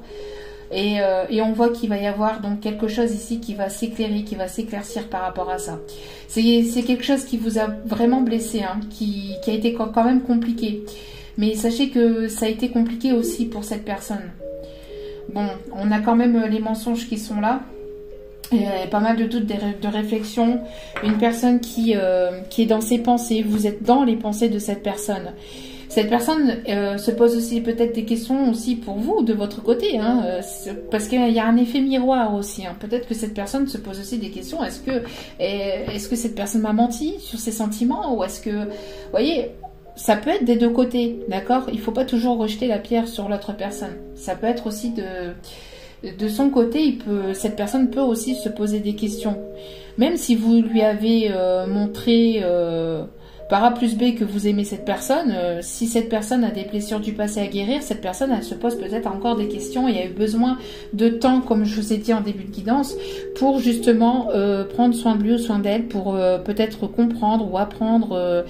Et on voit qu'il va y avoir donc quelque chose ici qui va s'éclairer, qui va s'éclaircir par rapport à ça. C'est quelque chose qui vous a vraiment blessé, hein, qui a été quand même compliqué. Mais sachez que ça a été compliqué aussi pour cette personne. Bon, on a quand même les mensonges qui sont là. Il y a pas mal de doutes, de réflexions. Une personne qui est dans ses pensées. Vous êtes dans les pensées de cette personne. Cette personne se pose aussi peut-être des questions aussi pour vous, de votre côté, hein, parce qu'il y a un effet miroir aussi. Hein. Peut-être que cette personne se pose aussi des questions. Est-ce que cette personne m'a menti sur ses sentiments, ou est-ce que, vous voyez, ça peut être des deux côtés, d'accord? Il ne faut pas toujours rejeter la pierre sur l'autre personne. Ça peut être aussi de son côté, cette personne peut aussi se poser des questions. Même si vous lui avez montré par A plus B que vous aimez cette personne, si cette personne a des blessures du passé à guérir, cette personne, elle se pose peut-être encore des questions et a eu besoin de temps, comme je vous ai dit en début de guidance, pour justement prendre soin de lui ou soin d'elle, pour peut-être comprendre ou apprendre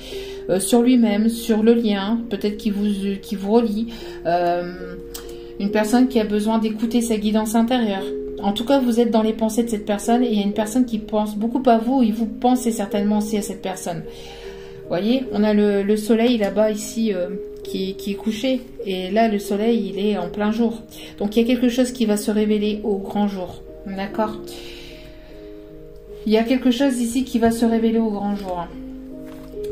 sur lui-même, sur le lien, peut-être qui vous relie. Une personne qui a besoin d'écouter sa guidance intérieure. En tout cas, vous êtes dans les pensées de cette personne et il y a une personne qui pense beaucoup à vous et vous pensez certainement aussi à cette personne. Vous voyez, on a le soleil là-bas ici qui est couché et là le soleil il est en plein jour. Donc il y a quelque chose qui va se révéler au grand jour. D'accord? Il y a quelque chose ici qui va se révéler au grand jour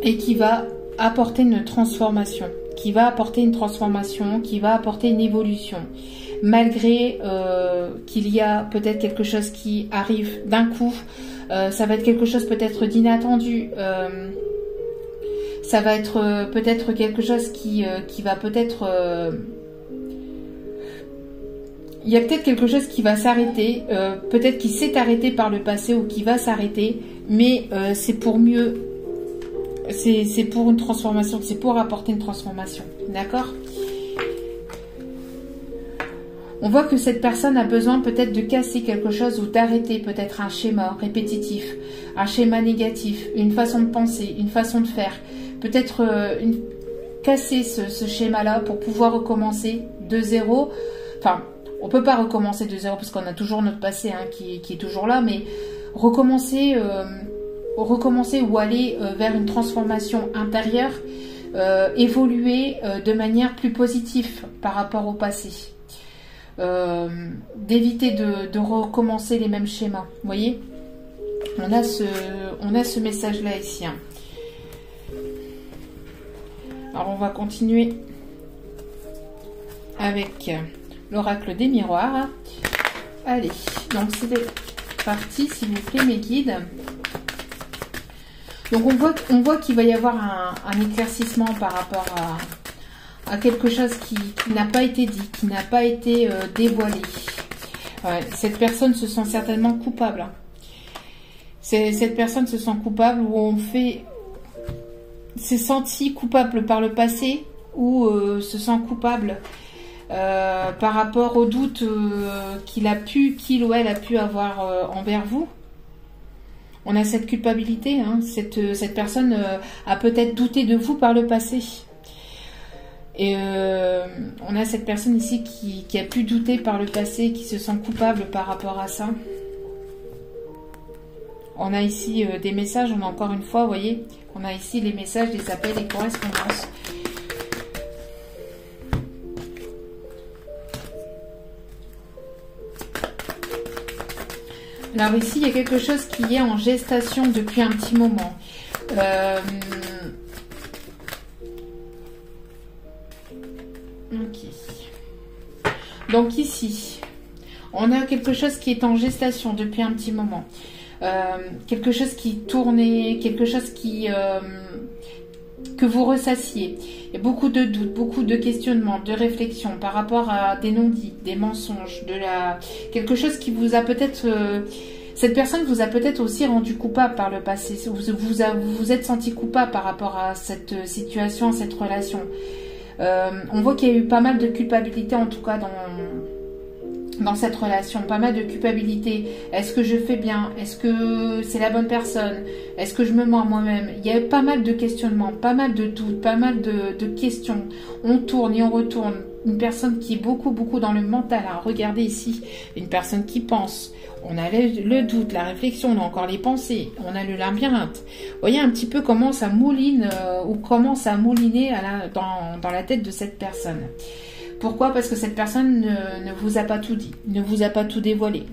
et qui va apporter une transformation, qui va apporter une transformation, qui va apporter une évolution. Malgré qu'il y a peut-être quelque chose qui arrive d'un coup, ça va être quelque chose peut-être d'inattendu, ça va être peut-être quelque chose qui va peut-être... il y a peut-être quelque chose qui va s'arrêter, peut-être qui s'est arrêté par le passé ou qui va s'arrêter, mais c'est pour mieux, c'est pour une transformation, c'est pour apporter une transformation, d'accord? On voit que cette personne a besoin peut-être de casser quelque chose ou d'arrêter peut-être un schéma répétitif, un schéma négatif, une façon de penser, une façon de faire. Peut-être casser ce schéma-là pour pouvoir recommencer de zéro. Enfin, on ne peut pas recommencer de zéro parce qu'on a toujours notre passé hein, qui est toujours là, mais recommencer ou aller vers une transformation intérieure, évoluer de manière plus positive par rapport au passé. D'éviter de recommencer les mêmes schémas. Vous voyez, on a ce message là ici hein. Alors on va continuer avec l'oracle des miroirs. Allez, donc c'est parti s'il vous plaît mes guides. Donc on voit qu'il va y avoir un éclaircissement par rapport à quelque chose qui n'a pas été dit, qui n'a pas été dévoilé. Ouais, cette personne se sent certainement coupable. Hein. Cette personne se sent coupable ou s'est senti coupable par le passé ou se sent coupable par rapport aux doutes qu'il ou elle a pu avoir envers vous. On a cette culpabilité. Hein. Cette personne a peut-être douté de vous par le passé. Et on a cette personne ici qui a pu douter par le passé, qui se sent coupable par rapport à ça. On a ici des messages, on a encore une fois, vous voyez, on a ici les messages, les appels, les correspondances. Alors ici, il y a quelque chose qui est en gestation depuis un petit moment. Ok. Donc ici, on a quelque chose qui est en gestation depuis un petit moment. Quelque chose qui tournait, quelque chose que vous ressassiez. Il y a beaucoup de doutes, beaucoup de questionnements, de réflexions par rapport à des non-dits, des mensonges, quelque chose qui vous a peut-être... cette personne vous a peut-être aussi rendu coupable par le passé. Vous vous êtes senti coupable par rapport à cette situation, à cette relation. On voit qu'il y a eu pas mal de culpabilité, en tout cas dans cette relation, pas mal de culpabilité. Est-ce que je fais bien? Est-ce que c'est la bonne personne? Est-ce que je me mens à moi-même? Il y a eu pas mal de questionnements, pas mal de doutes, pas mal de questions. On tourne et on retourne. Une personne qui est beaucoup dans le mental. Hein. Regardez ici, une personne qui pense. On a le doute, la réflexion, on a encore les pensées, on a le labyrinthe. Vous voyez un petit peu comment ça mouline ou comment ça a mouliné dans la tête de cette personne. Pourquoi? Parce que cette personne ne vous a pas tout dit, ne vous a pas tout dévoilé,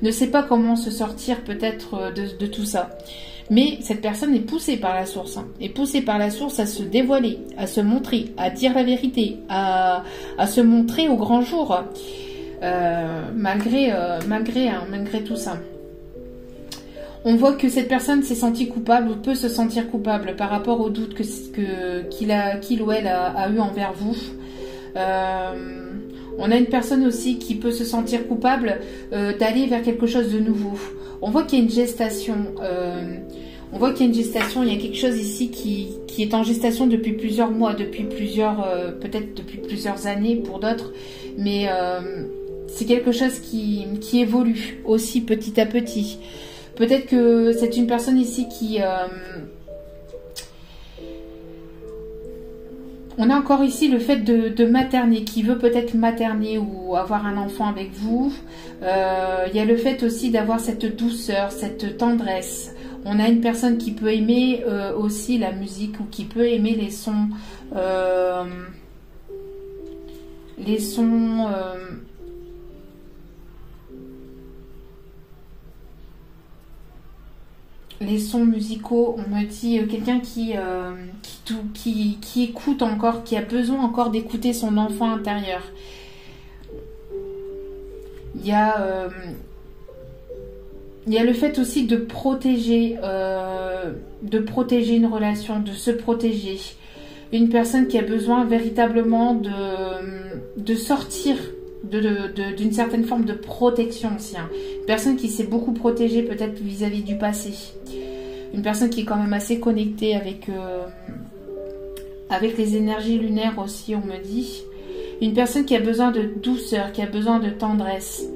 ne sait pas comment se sortir peut-être de tout ça. Mais cette personne est poussée par la source, hein, est poussée par la source à se dévoiler, à se montrer, à dire la vérité, à se montrer au grand jour, malgré tout ça. On voit que cette personne s'est sentie coupable ou peut se sentir coupable par rapport aux doutes qu'il ou elle a eu envers vous. On a une personne aussi qui peut se sentir coupable d'aller vers quelque chose de nouveau. On voit qu'il y a une gestation. Il y a quelque chose ici qui est en gestation depuis plusieurs mois, peut-être depuis plusieurs années pour d'autres. Mais c'est quelque chose qui évolue aussi petit à petit. Peut-être que c'est une personne ici qui... on a encore ici le fait de materner, qui veut peut-être materner ou avoir un enfant avec vous. Il y a le fait aussi d'avoir cette douceur, cette tendresse. On a une personne qui peut aimer aussi la musique ou qui peut aimer les sons... les sons musicaux, on me dit quelqu'un qui écoute encore, qui a besoin encore d'écouter son enfant intérieur. Il y a le fait aussi de protéger une relation, de se protéger. Une personne qui a besoin véritablement de sortir d'une certaine forme de protection aussi. Hein. Une personne qui s'est beaucoup protégée peut-être vis-à-vis du passé. Une personne qui est quand même assez connectée avec les énergies lunaires aussi, on me dit. Une personne qui a besoin de douceur, qui a besoin de tendresse,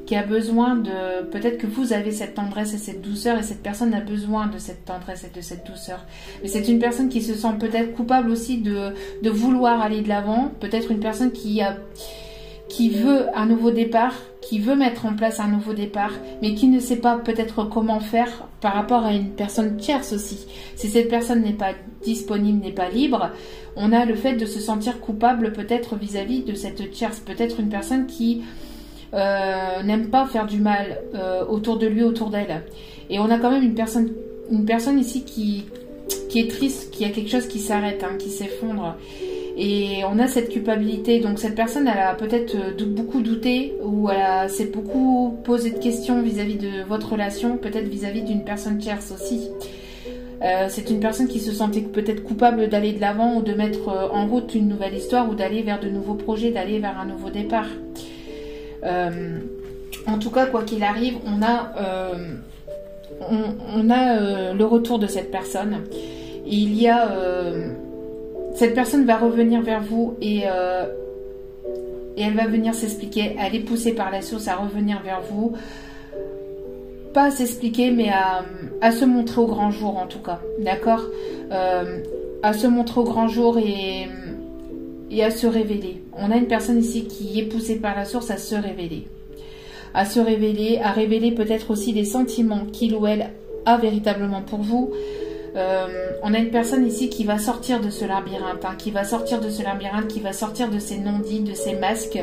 qui a besoin de... Peut-être que vous avez cette tendresse et cette douceur et cette personne a besoin de cette tendresse et de cette douceur. Mais c'est une personne qui se sent peut-être coupable aussi de vouloir aller de l'avant. Peut-être une personne qui veut un nouveau départ, qui veut mettre en place un nouveau départ, mais qui ne sait pas peut-être comment faire par rapport à une personne tierce aussi. Si cette personne n'est pas disponible, n'est pas libre, on a le fait de se sentir coupable peut-être vis-à-vis de cette tierce. Peut-être une personne qui n'aime pas faire du mal autour de lui, autour d'elle. Et on a quand même une personne ici qui est triste, qui a quelque chose qui s'arrête, hein, qui s'effondre. Et on a cette culpabilité. Donc cette personne, elle a peut-être beaucoup douté ou elle s'est beaucoup posé de questions vis-à-vis de votre relation, peut-être vis-à-vis d'une personne tierce aussi. C'est une personne qui se sentait peut-être coupable d'aller de l'avant ou de mettre en route une nouvelle histoire ou d'aller vers de nouveaux projets, d'aller vers un nouveau départ. En tout cas, quoi qu'il arrive, on a le retour de cette personne. Et il y a... cette personne va revenir vers vous et elle va venir s'expliquer. Elle est poussée par la source à revenir vers vous. Pas à s'expliquer, mais à se montrer au grand jour en tout cas. D'accord, à se montrer au grand jour et à se révéler. On a une personne ici qui est poussée par la source à se révéler. À se révéler, à révéler peut-être aussi les sentiments qu'il ou elle a véritablement pour vous. On a une personne ici qui va sortir de ce labyrinthe, hein, qui va sortir de ses non-dits, de ses masques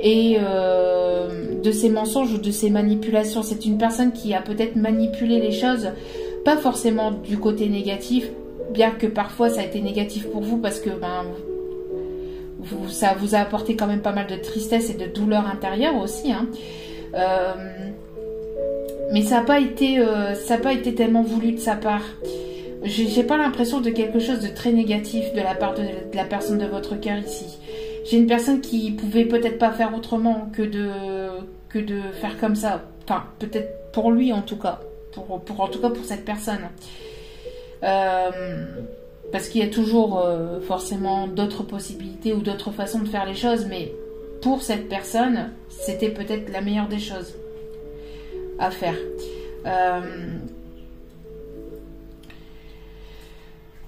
et de ses mensonges ou de ses manipulations. C'est une personne qui a peut-être manipulé les choses, pas forcément du côté négatif, bien que parfois ça a été négatif pour vous parce que ça vous a apporté quand même pas mal de tristesse et de douleur intérieure aussi. Hein. Mais ça n'a pas été tellement voulu de sa part. J'ai pas l'impression de quelque chose de très négatif de la part de la personne de votre cœur ici. J'ai une personne qui pouvait peut-être pas faire autrement que de faire comme ça. Enfin, peut-être pour lui en tout cas. En tout cas pour cette personne. Parce qu'il y a toujours forcément d'autres possibilités ou d'autres façons de faire les choses. Mais pour cette personne, c'était peut-être la meilleure des choses à faire.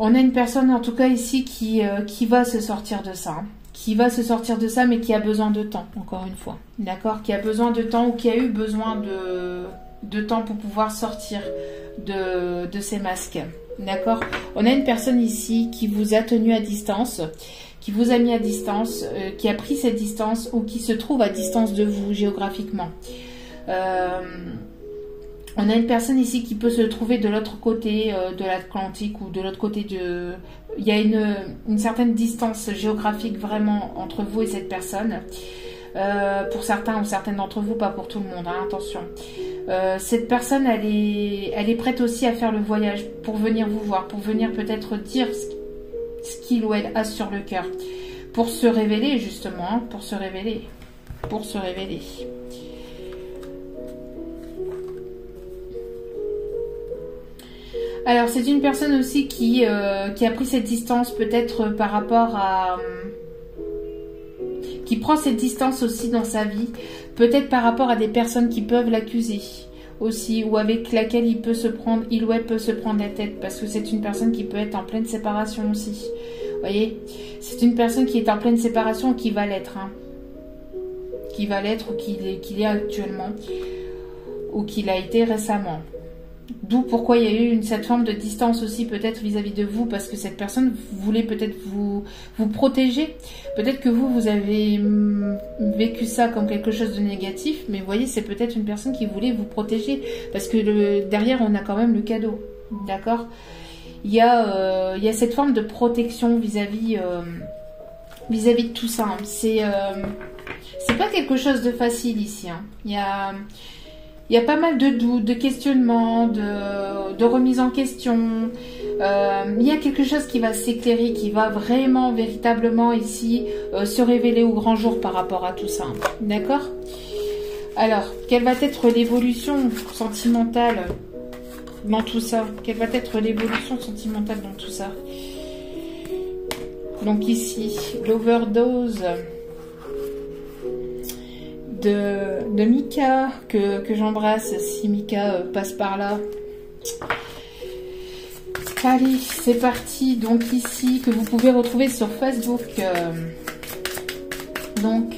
On a une personne en tout cas ici qui va se sortir de ça. Qui va se sortir de ça, mais qui a besoin de temps, encore une fois. D'accord, qui a besoin de temps ou qui a eu besoin de temps pour pouvoir sortir de ces masques. D'accord. On a une personne ici qui vous a tenu à distance, qui vous a mis à distance, qui a pris cette distance ou qui se trouve à distance de vous géographiquement. On a une personne ici qui peut se trouver de l'autre côté de l'Atlantique ou de l'autre côté de... Il y a une certaine distance géographique vraiment entre vous et cette personne. Pour certains ou certaines d'entre vous, pas pour tout le monde, hein, attention. Cette personne, elle est prête aussi à faire le voyage pour venir vous voir, pour venir peut-être dire ce qu'il ou elle a sur le cœur. Pour se révéler justement, hein, pour se révéler. Alors, c'est une personne aussi qui a pris cette distance peut-être par rapport à... qui prend cette distance aussi dans sa vie, peut-être par rapport à des personnes qui peuvent l'accuser aussi, ou avec laquelle il ou elle peut se prendre la tête, parce que c'est une personne qui peut être en pleine séparation aussi. Vous voyez, c'est une personne qui est en pleine séparation, qui va l'être, hein. Qui va l'être ou qu'il est actuellement, ou qu'il a été récemment. D'où pourquoi il y a eu cette forme de distance aussi peut-être vis-à-vis de vous, parce que cette personne voulait peut-être vous protéger. Peut-être que vous avez vécu ça comme quelque chose de négatif, mais vous voyez, c'est peut-être une personne qui voulait vous protéger, parce que derrière, on a quand même le cadeau, d'accord? Il y a cette forme de protection vis-à-vis de tout ça. Hein. C'est pas quelque chose de facile ici. Hein. Il y a pas mal de doutes, de questionnements, de remises en question. Il y a quelque chose qui va s'éclairer, qui va vraiment, véritablement ici se révéler au grand jour par rapport à tout ça. D'accord? Alors, quelle va être l'évolution sentimentale dans tout ça? Quelle va être l'évolution sentimentale dans tout ça? Donc ici, l'overdose de Mika, que j'embrasse si Mika passe par là. Allez, c'est parti. Donc ici, que vous pouvez retrouver sur Facebook. Donc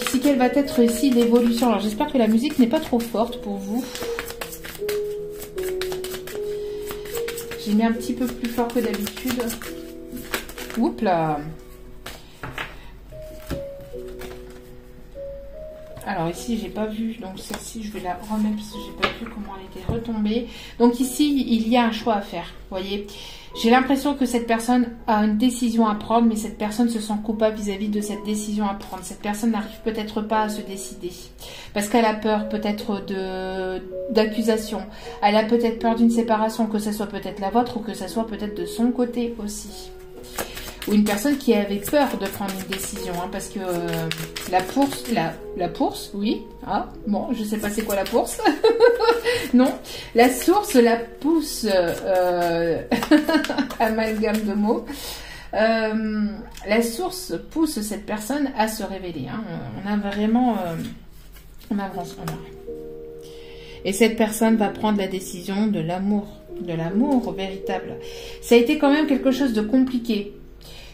ici, quelle va être ici l'évolution? Alors j'espère que la musique n'est pas trop forte pour vous. J'ai mis un petit peu plus fort que d'habitude. Oups là. Alors ici, j'ai pas vu, donc celle-ci, je vais la remettre parce que j'ai pas vu comment elle était retombée. Donc ici, il y a un choix à faire, vous voyez. J'ai l'impression que cette personne a une décision à prendre, mais cette personne se sent coupable vis-à-vis de cette décision à prendre. Cette personne n'arrive peut-être pas à se décider parce qu'elle a peur peut-être d'accusation. Elle a peut-être peur d'une séparation, que ce soit peut-être la vôtre ou que ce soit peut-être de son côté aussi. Ou une personne qui avait peur de prendre une décision, hein, parce que la pourse, oui, ah, bon, je sais pas c'est quoi la pourse, non, la source la pousse, amalgame de mots, la source pousse cette personne à se révéler, hein. On a vraiment, on avance. Et cette personne va prendre la décision de l'amour véritable. Ça a été quand même quelque chose de compliqué.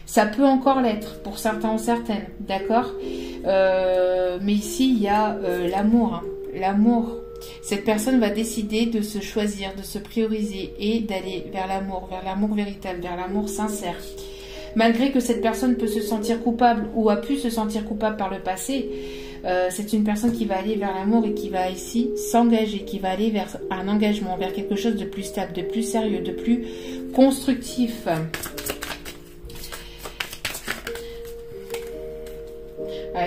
Ça peut encore l'être pour certains ou certaines, d'accord? Mais ici, il y a l'amour. Hein. L'amour. Cette personne va décider de se choisir, de se prioriser et d'aller vers l'amour véritable, vers l'amour sincère. Malgré que cette personne peut se sentir coupable ou a pu se sentir coupable par le passé, c'est une personne qui va aller vers l'amour et qui va ici s'engager, qui va aller vers un engagement, vers quelque chose de plus stable, de plus sérieux, de plus constructif.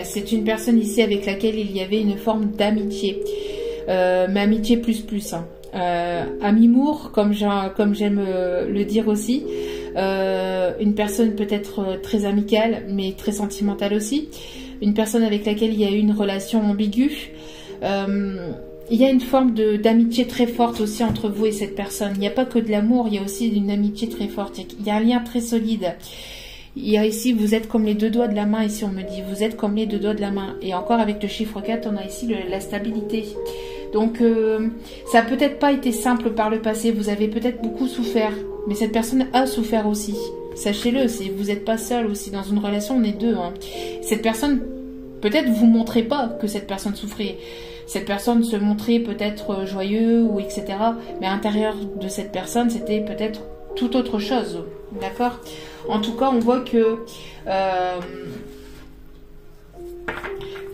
C'est une personne ici avec laquelle il y avait une forme d'amitié, mais amitié plus. Hein. Amimour, comme j'aime le dire aussi, une personne peut-être très amicale, mais très sentimentale aussi, une personne avec laquelle il y a eu une relation ambiguë. Il y a une forme d'amitié très forte aussi entre vous et cette personne. Il n'y a pas que de l'amour, il y a aussi une amitié très forte. Il y a un lien très solide. Il y a ici, vous êtes comme les deux doigts de la main, ici on me dit, vous êtes comme les deux doigts de la main. Et encore avec le chiffre 4, on a ici la stabilité. Donc, ça n'a peut-être pas été simple par le passé, vous avez peut-être beaucoup souffert, mais cette personne a souffert aussi. Sachez-le, vous n'êtes pas seul aussi, dans une relation, on est deux. Hein. Cette personne, peut-être vous montrez pas que cette personne souffrait. Cette personne se montrait peut-être joyeux ou etc. Mais à l'intérieur de cette personne, c'était peut-être tout autre chose. D'accord ? En tout cas, on voit que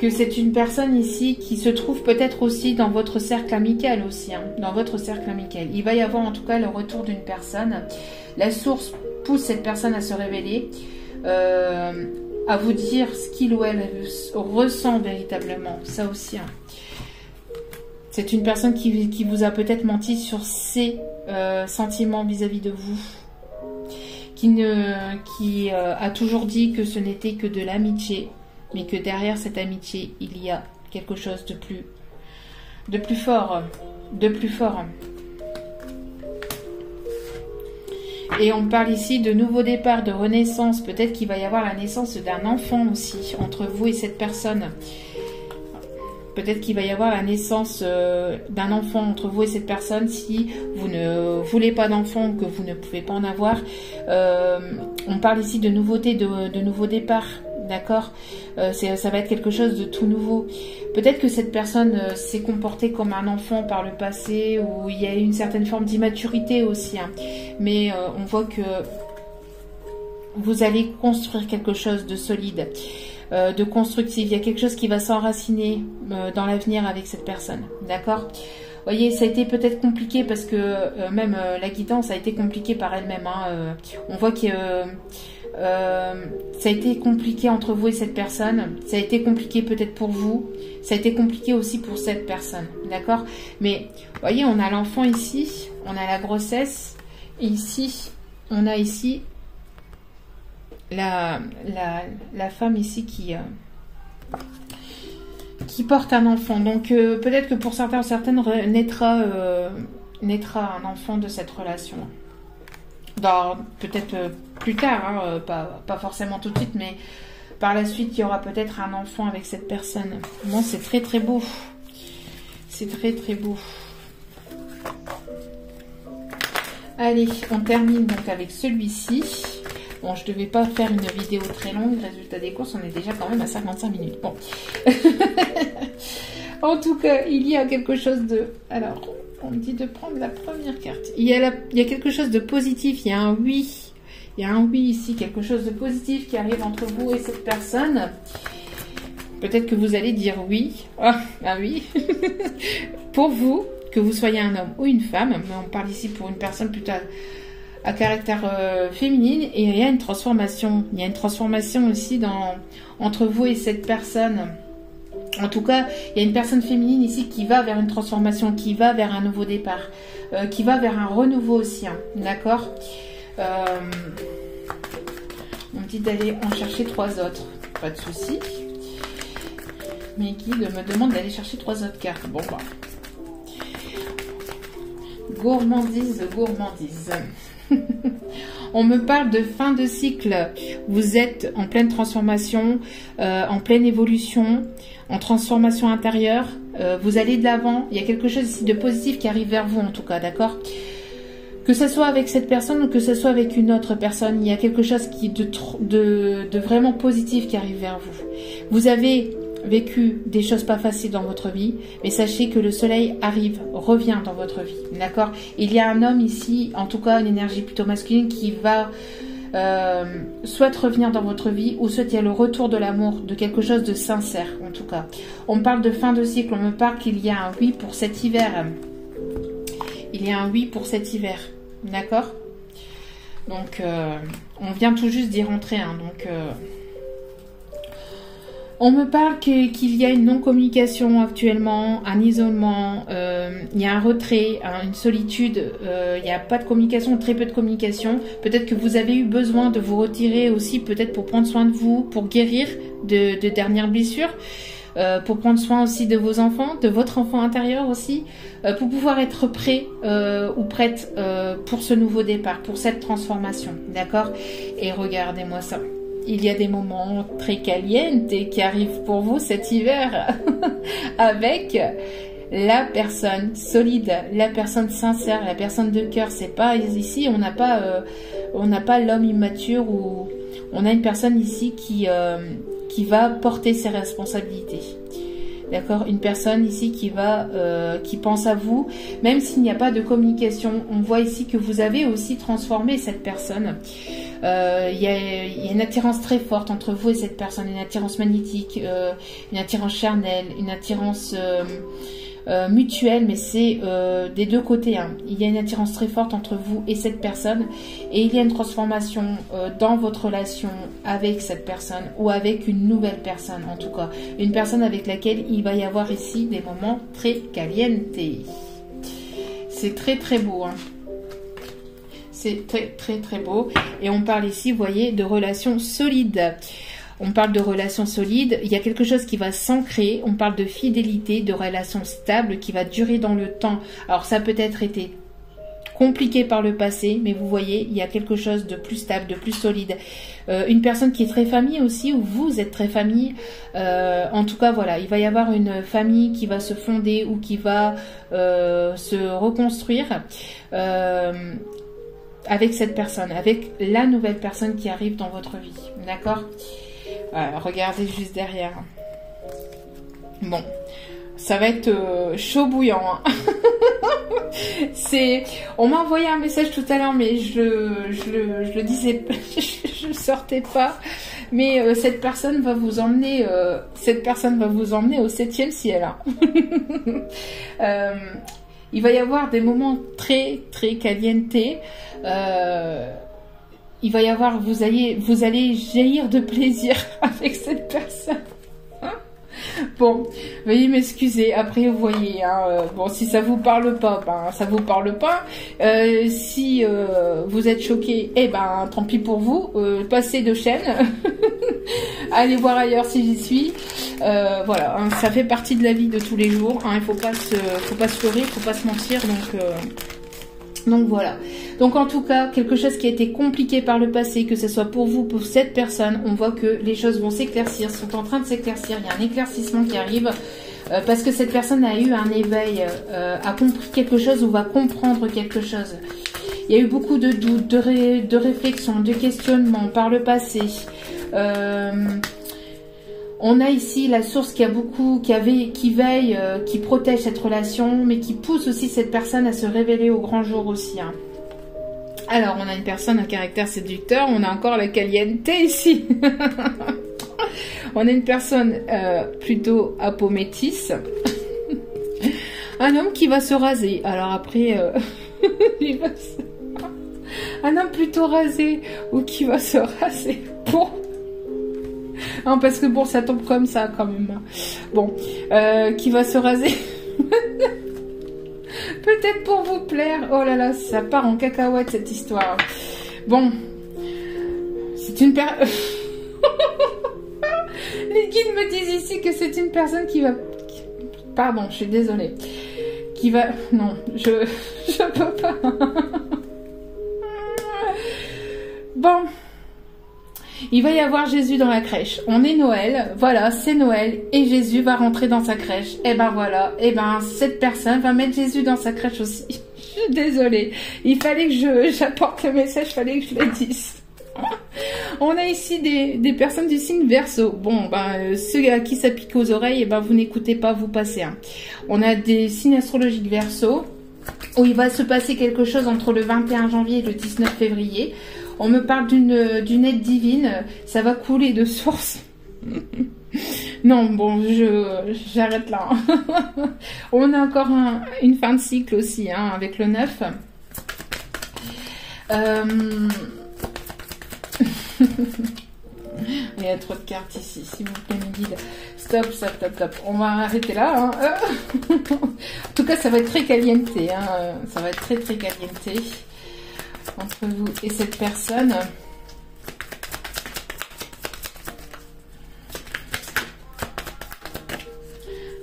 c'est une personne ici qui se trouve peut-être aussi dans votre cercle amical aussi. Hein, dans votre cercle amical. Il va y avoir en tout cas le retour d'une personne. La source pousse cette personne à se révéler. À vous dire ce qu'il ou elle ressent véritablement. Ça aussi. Hein. C'est une personne qui vous a peut-être menti sur ses sentiments vis-à-vis de vous. Qui a toujours dit que ce n'était que de l'amitié, mais que derrière cette amitié, il y a quelque chose de plus fort. Et on parle ici de nouveau départ, de renaissance. Peut-être qu'il va y avoir la naissance d'un enfant aussi, entre vous et cette personne. Peut-être qu'il va y avoir la naissance d'un enfant entre vous et cette personne. Si vous ne voulez pas d'enfant, que vous ne pouvez pas en avoir. On parle ici de nouveauté, de nouveau départ. d'accord? Ça va être quelque chose de tout nouveau. Peut-être que cette personne s'est comportée comme un enfant par le passé, où il y a une certaine forme d'immaturité aussi, hein. Mais on voit que vous allez construire quelque chose de solide, de constructif. Il y a quelque chose qui va s'enraciner dans l'avenir avec cette personne, d'accord? Vous voyez, ça a été peut-être compliqué parce que même la guidance a été compliquée par elle-même, hein. On voit que ça a été compliqué entre vous et cette personne. Ça a été compliqué peut-être pour vous. Ça a été compliqué aussi pour cette personne, d'accord? Mais vous voyez, on a l'enfant ici, on a la grossesse. Et ici, on a ici la femme ici qui porte un enfant. Donc peut-être que pour certains ou certaines naîtra un enfant de cette relation. Peut-être plus tard, hein, pas forcément tout de suite, mais par la suite, il y aura peut-être un enfant avec cette personne. Bon, c'est très très beau. C'est très très beau. Allez, on termine donc avec celui-ci. Bon, je ne devais pas faire une vidéo très longue. Résultat des courses, on est déjà quand même à 55 minutes. Bon. En tout cas, il y a quelque chose de... Alors, on me dit de prendre la première carte. Il y a quelque chose de positif. Il y a un oui. Il y a un oui ici. Quelque chose de positif qui arrive entre vous et cette personne. Peut-être que vous allez dire oui. Ah oui. Pour vous, que vous soyez un homme ou une femme. Mais on parle ici pour une personne plutôt à caractère féminine. Et il y a une transformation. Il y a une transformation aussi entre vous et cette personne. En tout cas, il y a une personne féminine ici qui va vers une transformation, qui va vers un nouveau départ, qui va vers un renouveau aussi, hein, d'accord? On me dit d'aller en chercher 3 autres, pas de souci. Mes guides me demandent d'aller chercher 3 autres cartes. Bon, bah. Gourmandise, gourmandise. On me parle de fin de cycle. Vous êtes en pleine transformation, en pleine évolution, en transformation intérieure. Vous allez de l'avant. Il y a quelque chose ici de positif qui arrive vers vous en tout cas, d'accord? Que ce soit avec cette personne ou que ce soit avec une autre personne, il y a quelque chose de vraiment positif qui arrive vers vous. Vous avez vécu des choses pas faciles dans votre vie, mais sachez que le soleil revient dans votre vie, d'accord? Il y a un homme ici, en tout cas une énergie plutôt masculine qui va soit revenir dans votre vie, ou soit il y a le retour de l'amour, de quelque chose de sincère en tout cas. On me parle de fin de cycle, on me parle qu'il y a un oui pour cet hiver. Il y a un oui pour cet hiver, d'accord? Donc on vient tout juste d'y rentrer, hein, donc... On me parle qu'il y a une non-communication actuellement, un isolement, il y a un retrait, une solitude, il n'y a pas de communication, très peu de communication. Peut-être que vous avez eu besoin de vous retirer aussi, peut-être pour prendre soin de vous, pour guérir de dernières blessures, pour prendre soin aussi de vos enfants, de votre enfant intérieur aussi, pour pouvoir être prêt ou prête pour ce nouveau départ, pour cette transformation, d'accord? Et regardez-moi ça. Il y a des moments très calientes qui arrivent pour vous cet hiver avec la personne solide, la personne sincère, la personne de cœur. C'est pas ici, on n'a pas l'homme immature, ou on a une personne ici qui va porter ses responsabilités. D'accord, une personne ici qui pense à vous, même s'il n'y a pas de communication. On voit ici que vous avez aussi transformé cette personne. Il y a une attirance très forte entre vous et cette personne, une attirance magnétique, une attirance charnelle, une attirance mutuelle, mais c'est des deux côtés, hein. Il y a une attirance très forte entre vous et cette personne, et il y a une transformation dans votre relation avec cette personne, ou avec une nouvelle personne en tout cas, une personne avec laquelle il va y avoir ici des moments très calientes. C'est très très beau, hein. C'est très très très beau. Et on parle ici, vous voyez, de relations solides. On parle de relations solides. Il y a quelque chose qui va s'ancrer. On parle de fidélité, de relations stables qui va durer dans le temps. Alors ça a peut-être été compliqué par le passé, mais vous voyez, il y a quelque chose de plus stable, de plus solide. Une personne qui est très famille aussi, ou vous êtes très famille. En tout cas, voilà, il va y avoir une famille qui va se fonder ou qui va se reconstruire. Avec cette personne, avec la nouvelle personne qui arrive dans votre vie, d'accord? Regardez juste derrière. Bon, ça va être chaud bouillant. Hein. On m'a envoyé un message tout à l'heure, mais je le disais, je le sortais pas. Mais cette personne va vous emmener, au 7e ciel. Hein. Il va y avoir des moments très très caliente. Il va y avoir, vous allez jaillir de plaisir avec cette personne. Bon, veuillez m'excuser. Après, vous voyez, hein, bon, si ça vous parle pas, ben ça vous parle pas. Si vous êtes choqué, eh ben tant pis pour vous. Passez de chaîne. Allez voir ailleurs si j'y suis. Voilà, hein, ça fait partie de la vie de tous les jours. Hein, il faut pas se leurrer, il faut pas se mentir. Donc voilà. Donc en tout cas, quelque chose qui a été compliqué par le passé, que ce soit pour vous, pour cette personne, on voit que les choses vont s'éclaircir, sont en train de s'éclaircir. Il y a un éclaircissement qui arrive parce que cette personne a eu un éveil, a compris quelque chose ou va comprendre quelque chose. Il y a eu beaucoup de doutes, de réflexions, de questionnements par le passé. On a ici la source qui veille, qui protège cette relation, mais qui pousse aussi cette personne à se révéler au grand jour aussi. Hein. Alors, on a une personne à caractère séducteur, on a encore la caliente ici. On a une personne plutôt à peau métisse. Un homme qui va se raser. Alors après, un homme plutôt rasé ou qui va se raser pour... Non, parce que bon, ça tombe comme ça quand même. Bon, qui va se raser. Peut-être pour vous plaire. Oh là là, ça part en cacahuète cette histoire. Bon, c'est une personne... Les guides me disent ici que c'est une personne qui va... Pardon, je suis désolée. Qui va... Non, je peux pas. Bon... Il va y avoir Jésus dans la crèche. On est Noël, voilà, c'est Noël et Jésus va rentrer dans sa crèche. Et ben voilà, et ben cette personne va mettre Jésus dans sa crèche aussi. Je suis désolée, il fallait que j'apporte le message, il fallait que je le dise. On a ici des personnes du signe Verseau. Bon, ben ceux à qui ça pique aux oreilles, et ben vous n'écoutez pas, vous passez. Hein. On a des signes astrologiques Verseau où il va se passer quelque chose entre le 21 janvier et le 19 février. On me parle d'une aide divine, ça va couler de source. Non, bon, j'arrête là. On a encore une fin de cycle aussi, hein, avec le 9. Il y a trop de cartes ici, s'il vous plaît, mes guides. Stop. On va arrêter là. Hein. En tout cas, ça va être très caliente. Hein. Ça va être très, très caliente. Entre vous et cette personne.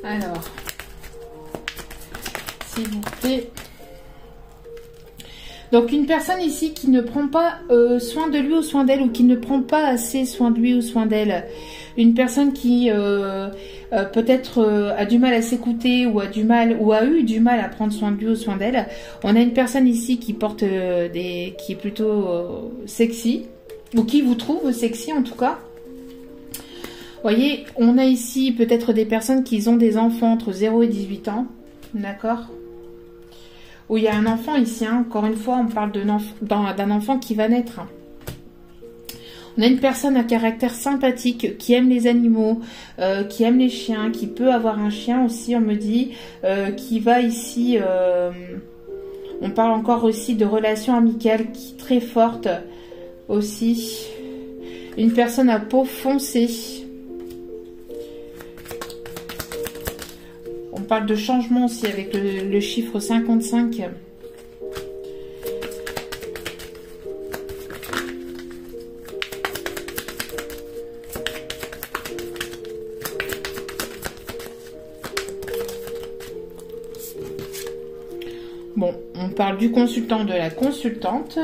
Alors, s'il vous plaît. Donc, une personne ici qui ne prend pas soin de lui ou soin d'elle, ou qui ne prend pas assez soin de lui ou soin d'elle. Une personne qui peut-être a du mal à s'écouter ou a eu du mal à prendre soin de lui ou soin d'elle. On a une personne ici qui porte qui est plutôt sexy, ou qui vous trouve sexy en tout cas. Vous voyez, on a ici peut-être des personnes qui ont des enfants entre 0 et 18 ans. D'accord ? Où il y a un enfant ici. Hein. Encore une fois, on parle d'un enfant qui va naître. On a une personne à caractère sympathique, qui aime les animaux, qui aime les chiens, qui peut avoir un chien aussi, on me dit, qui va ici... on parle encore aussi de relations amicales très fortes aussi. Une personne à peau foncée. On parle de changement aussi avec le chiffre 55. Bon, on parle du consultant, de la consultante.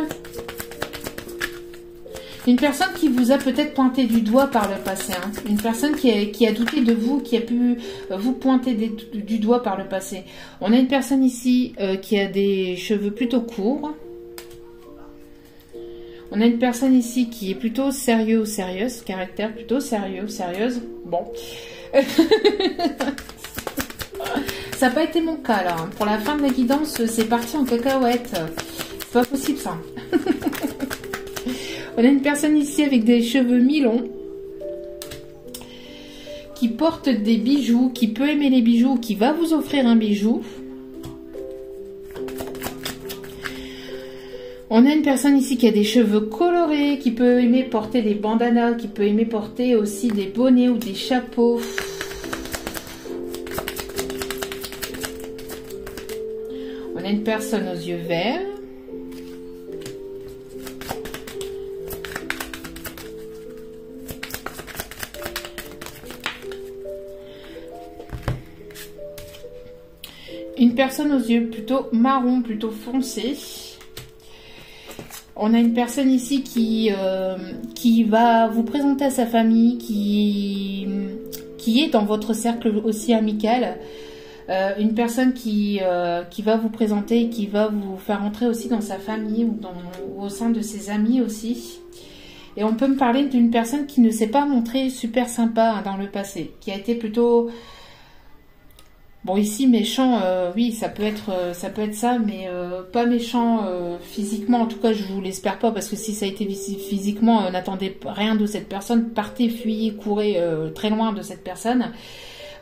Une personne qui vous a peut-être pointé du doigt par le passé. Hein. Une personne qui a douté de vous, qui a pu vous pointer du doigt par le passé. On a une personne ici qui a des cheveux plutôt courts. On a une personne ici qui est plutôt sérieux ou sérieuse, caractère plutôt sérieux ou sérieuse. Bon. Ça n'a pas été mon cas là. Pour la fin de la guidance, c'est parti en cacahuète. C'est pas possible ça. On a une personne ici avec des cheveux mi-longs, qui porte des bijoux, qui peut aimer les bijoux, qui va vous offrir un bijou. On a une personne ici qui a des cheveux colorés, qui peut aimer porter des bandanas, qui peut aimer porter aussi des bonnets ou des chapeaux. On a une personne aux yeux verts. Une personne aux yeux plutôt marron, plutôt foncé. On a une personne ici qui va vous présenter à sa famille, qui est dans votre cercle aussi amical. Une personne qui va vous présenter, qui va vous faire entrer aussi dans sa famille ou au sein de ses amis aussi. Et on peut me parler d'une personne qui ne s'est pas montrée super sympa dans le passé, qui a été plutôt... Bon, ici, méchant, oui, ça peut être ça, mais pas méchant physiquement. En tout cas, je vous l'espère pas, parce que si ça a été physiquement, n'attendez rien de cette personne. Partez, fuyez, courez très loin de cette personne.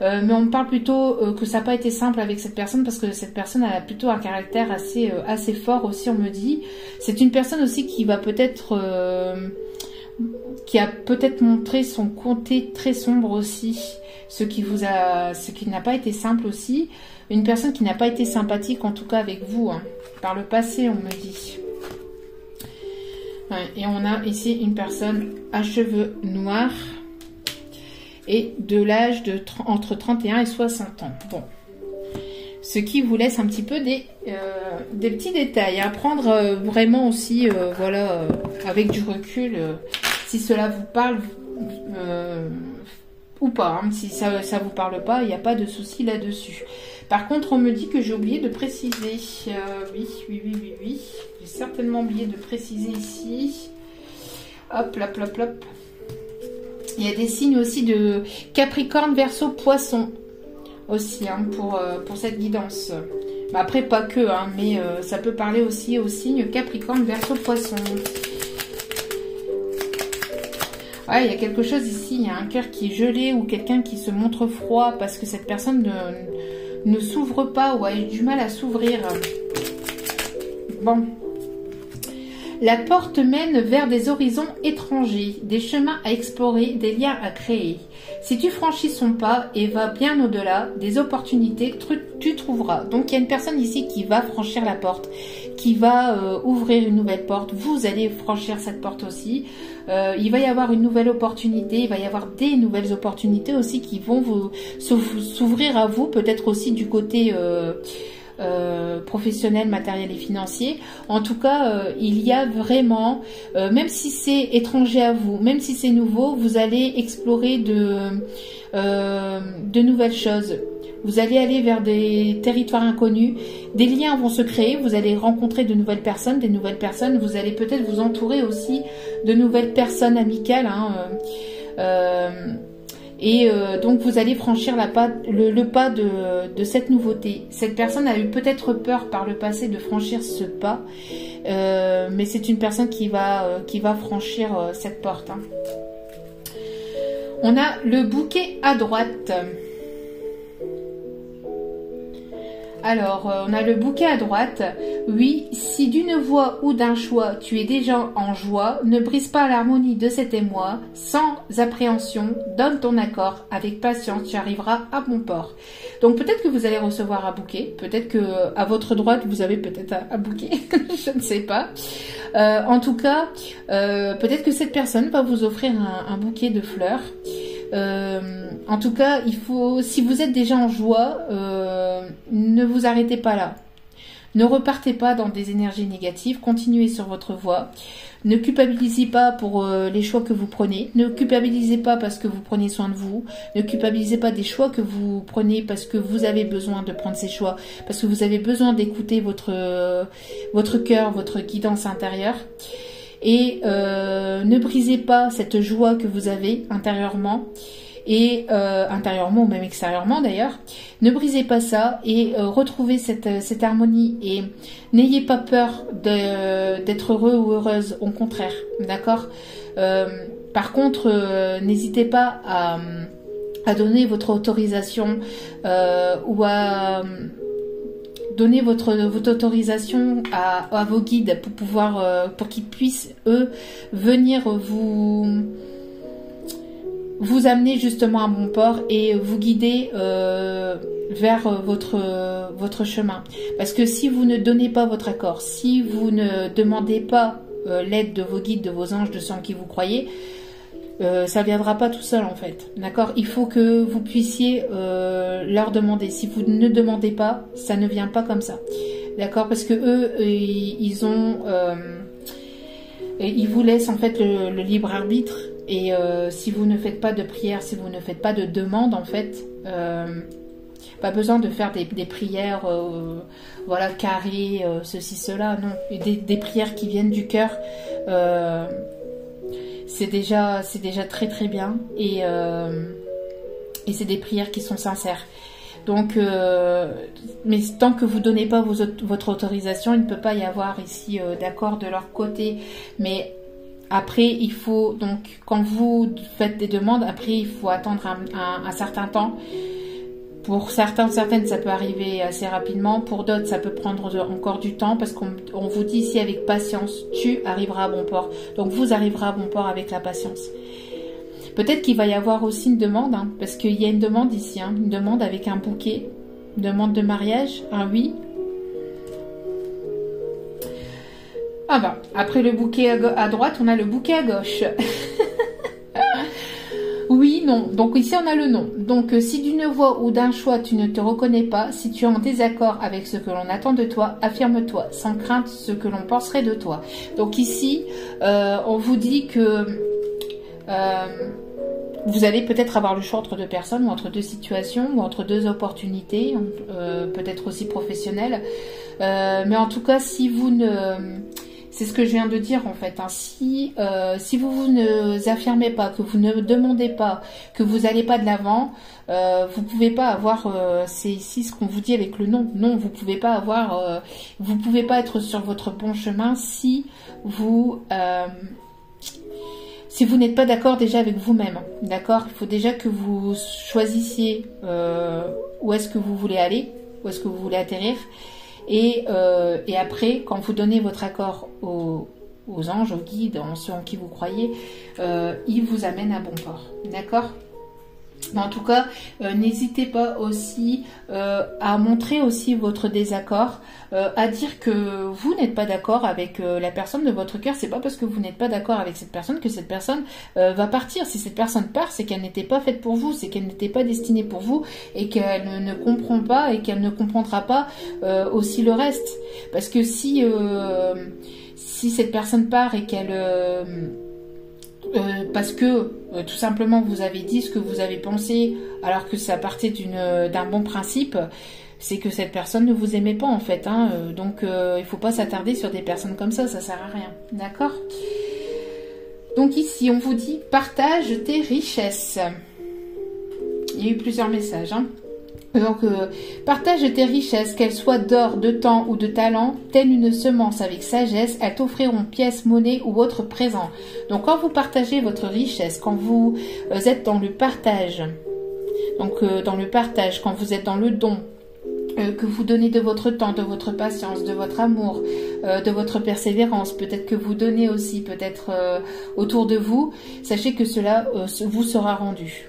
Mais on me parle plutôt que ça n'a pas été simple avec cette personne, parce que cette personne a plutôt un caractère assez fort aussi, on me dit. C'est une personne aussi qui va peut-être... qui a peut-être montré son côté très sombre aussi. Ce qui n'a pas été simple aussi. Une personne qui n'a pas été sympathique, en tout cas avec vous, hein. Par le passé, on me dit. Ouais, et on a ici une personne à cheveux noirs et de l'âge entre 31 et 60 ans. Bon. Ce qui vous laisse un petit peu des petits détails à prendre vraiment aussi, voilà, avec du recul, si cela vous parle ou pas, hein. Si ça vous parle pas, il n'y a pas de souci là-dessus. Par contre, on me dit que j'ai oublié de préciser. Oui. J'ai certainement oublié de préciser ici. Hop, hop, hop, hop. Il y a des signes aussi de Capricorne, Verseau, Poisson aussi, hein, pour cette guidance. Mais après, pas que, hein, mais ça peut parler aussi aux signes Capricorne, Verseau, Poisson. Ouais, il y a quelque chose ici, il y a un cœur qui est gelé ou quelqu'un qui se montre froid parce que cette personne ne s'ouvre pas ou a eu du mal à s'ouvrir. Bon. La porte mène vers des horizons étrangers, des chemins à explorer, des liens à créer. Si tu franchis son pas et vas bien au-delà, des opportunités, tu trouveras. Donc il y a une personne ici qui va franchir la porte, qui va ouvrir une nouvelle porte. Vous allez franchir cette porte aussi. Il va y avoir une nouvelle opportunité, il va y avoir des nouvelles opportunités aussi qui vont s'ouvrir à vous, peut-être aussi du côté... professionnel, matériel et financier. En tout cas, il y a vraiment, même si c'est étranger à vous, même si c'est nouveau, vous allez explorer de nouvelles choses. Vous allez aller vers des territoires inconnus, des liens vont se créer, vous allez rencontrer de nouvelles personnes, vous allez peut-être vous entourer aussi de nouvelles personnes amicales, hein, donc vous allez franchir le pas de cette nouveauté. Cette personne a eu peut-être peur par le passé de franchir ce pas, mais c'est une personne qui va franchir cette porte, hein. On a le bouquet à droite. Alors, on a le bouquet à droite. Oui, si d'une voix ou d'un choix, tu es déjà en joie, ne brise pas l'harmonie de cet émoi. Sans appréhension, donne ton accord. Avec patience, tu arriveras à bon port. Donc, peut-être que vous allez recevoir un bouquet. Peut-être que à votre droite, vous avez peut-être un bouquet. Je ne sais pas. En tout cas, peut-être que cette personne va vous offrir un bouquet de fleurs. En tout cas, si vous êtes déjà en joie, ne vous arrêtez pas là. Ne repartez pas dans des énergies négatives, continuez sur votre voie. Ne culpabilisez pas pour les choix que vous prenez. Ne culpabilisez pas parce que vous prenez soin de vous. Ne culpabilisez pas des choix que vous prenez parce que vous avez besoin de prendre ces choix, parce que vous avez besoin d'écouter votre cœur, votre guidance intérieure. et ne brisez pas cette joie que vous avez intérieurement et intérieurement ou même extérieurement d'ailleurs. Ne brisez pas ça et retrouvez cette harmonie et n'ayez pas peur d'être heureux ou heureuse, au contraire, d'accord. Par contre, n'hésitez pas à donner votre autorisation ou à donner votre autorisation à vos guides pour pouvoir pour qu'ils puissent eux venir vous amener justement à bon port et vous guider vers votre chemin. Parce que si vous ne donnez pas votre accord, si vous ne demandez pas l'aide de vos guides, de vos anges, de ceux en qui vous croyez, ça viendra pas tout seul en fait, d'accord. Il faut que vous puissiez leur demander. Si vous ne demandez pas, ça ne vient pas comme ça, d'accord, parce que eux ils vous laissent en fait le libre arbitre. Et si vous ne faites pas de prière, si vous ne faites pas de demande en fait, pas besoin de faire des prières voilà, carrées, ceci, cela, non, des prières qui viennent du cœur, c'est déjà très très bien, et c'est des prières qui sont sincères. Donc, mais tant que vous ne donnez pas votre autorisation, il ne peut pas y avoir ici d'accord de leur côté. Mais après, il faut, donc, quand vous faites des demandes, après, il faut attendre un certain temps. Pour certaines, ça peut arriver assez rapidement. Pour d'autres, ça peut prendre encore du temps parce qu'on vous dit ici avec patience, tu arriveras à bon port. Donc, vous arriverez à bon port avec la patience. Peut-être qu'il va y avoir aussi une demande, hein, parce qu'il y a une demande ici, hein, une demande avec un bouquet, une demande de mariage, un oui. Ah bah, après le bouquet à droite, on a le bouquet à gauche. Oui, non. Donc ici, on a le non. Donc si d'une voix ou d'un choix, tu ne te reconnais pas, si tu es en désaccord avec ce que l'on attend de toi, affirme-toi, sans crainte ce que l'on penserait de toi. Donc ici, on vous dit que vous allez peut-être avoir le choix entre deux personnes, ou entre deux situations, ou entre deux opportunités, peut-être aussi professionnelles. Mais en tout cas, si vous ne... C'est ce que je viens de dire en fait. Hein. Si vous ne affirmez pas, que vous ne demandez pas, que vous n'allez pas de l'avant, vous pouvez pas avoir. C'est ici ce qu'on vous dit avec le non. Non, vous pouvez pas avoir. Vous pouvez pas être sur votre bon chemin si vous n'êtes pas d'accord déjà avec vous-même. D'accord. Il faut déjà que vous choisissiez où est-ce que vous voulez aller, où est-ce que vous voulez atterrir. Et après, quand vous donnez votre accord aux anges, aux guides, en ceux en qui vous croyez, ils vous amènent à bon port. D'accord ? Mais en tout cas, n'hésitez pas aussi à montrer aussi votre désaccord, à dire que vous n'êtes pas d'accord avec la personne de votre cœur. C'est pas parce que vous n'êtes pas d'accord avec cette personne que cette personne va partir. Si cette personne part, c'est qu'elle n'était pas faite pour vous, c'est qu'elle n'était pas destinée pour vous et qu'elle ne comprend pas et qu'elle ne comprendra pas aussi le reste. Parce que si cette personne part et qu'elle... parce que tout simplement vous avez dit ce que vous avez pensé alors que ça partait d'un bon principe, c'est que cette personne ne vous aimait pas en fait, hein, donc il faut pas s'attarder sur des personnes comme ça sert à rien, d'accord. Donc ici on vous dit partage tes richesses. Il y a eu plusieurs messages, hein. Donc, partage tes richesses, qu'elles soient d'or, de temps ou de talent, telle une semence avec sagesse, elles t'offriront pièces, monnaie ou autres présents. Donc, quand vous partagez votre richesse, quand vous êtes dans le partage, donc dans le partage, quand vous êtes dans le don, que vous donnez de votre temps, de votre patience, de votre amour, de votre persévérance, peut-être que vous donnez aussi, peut-être autour de vous, sachez que cela vous sera rendu.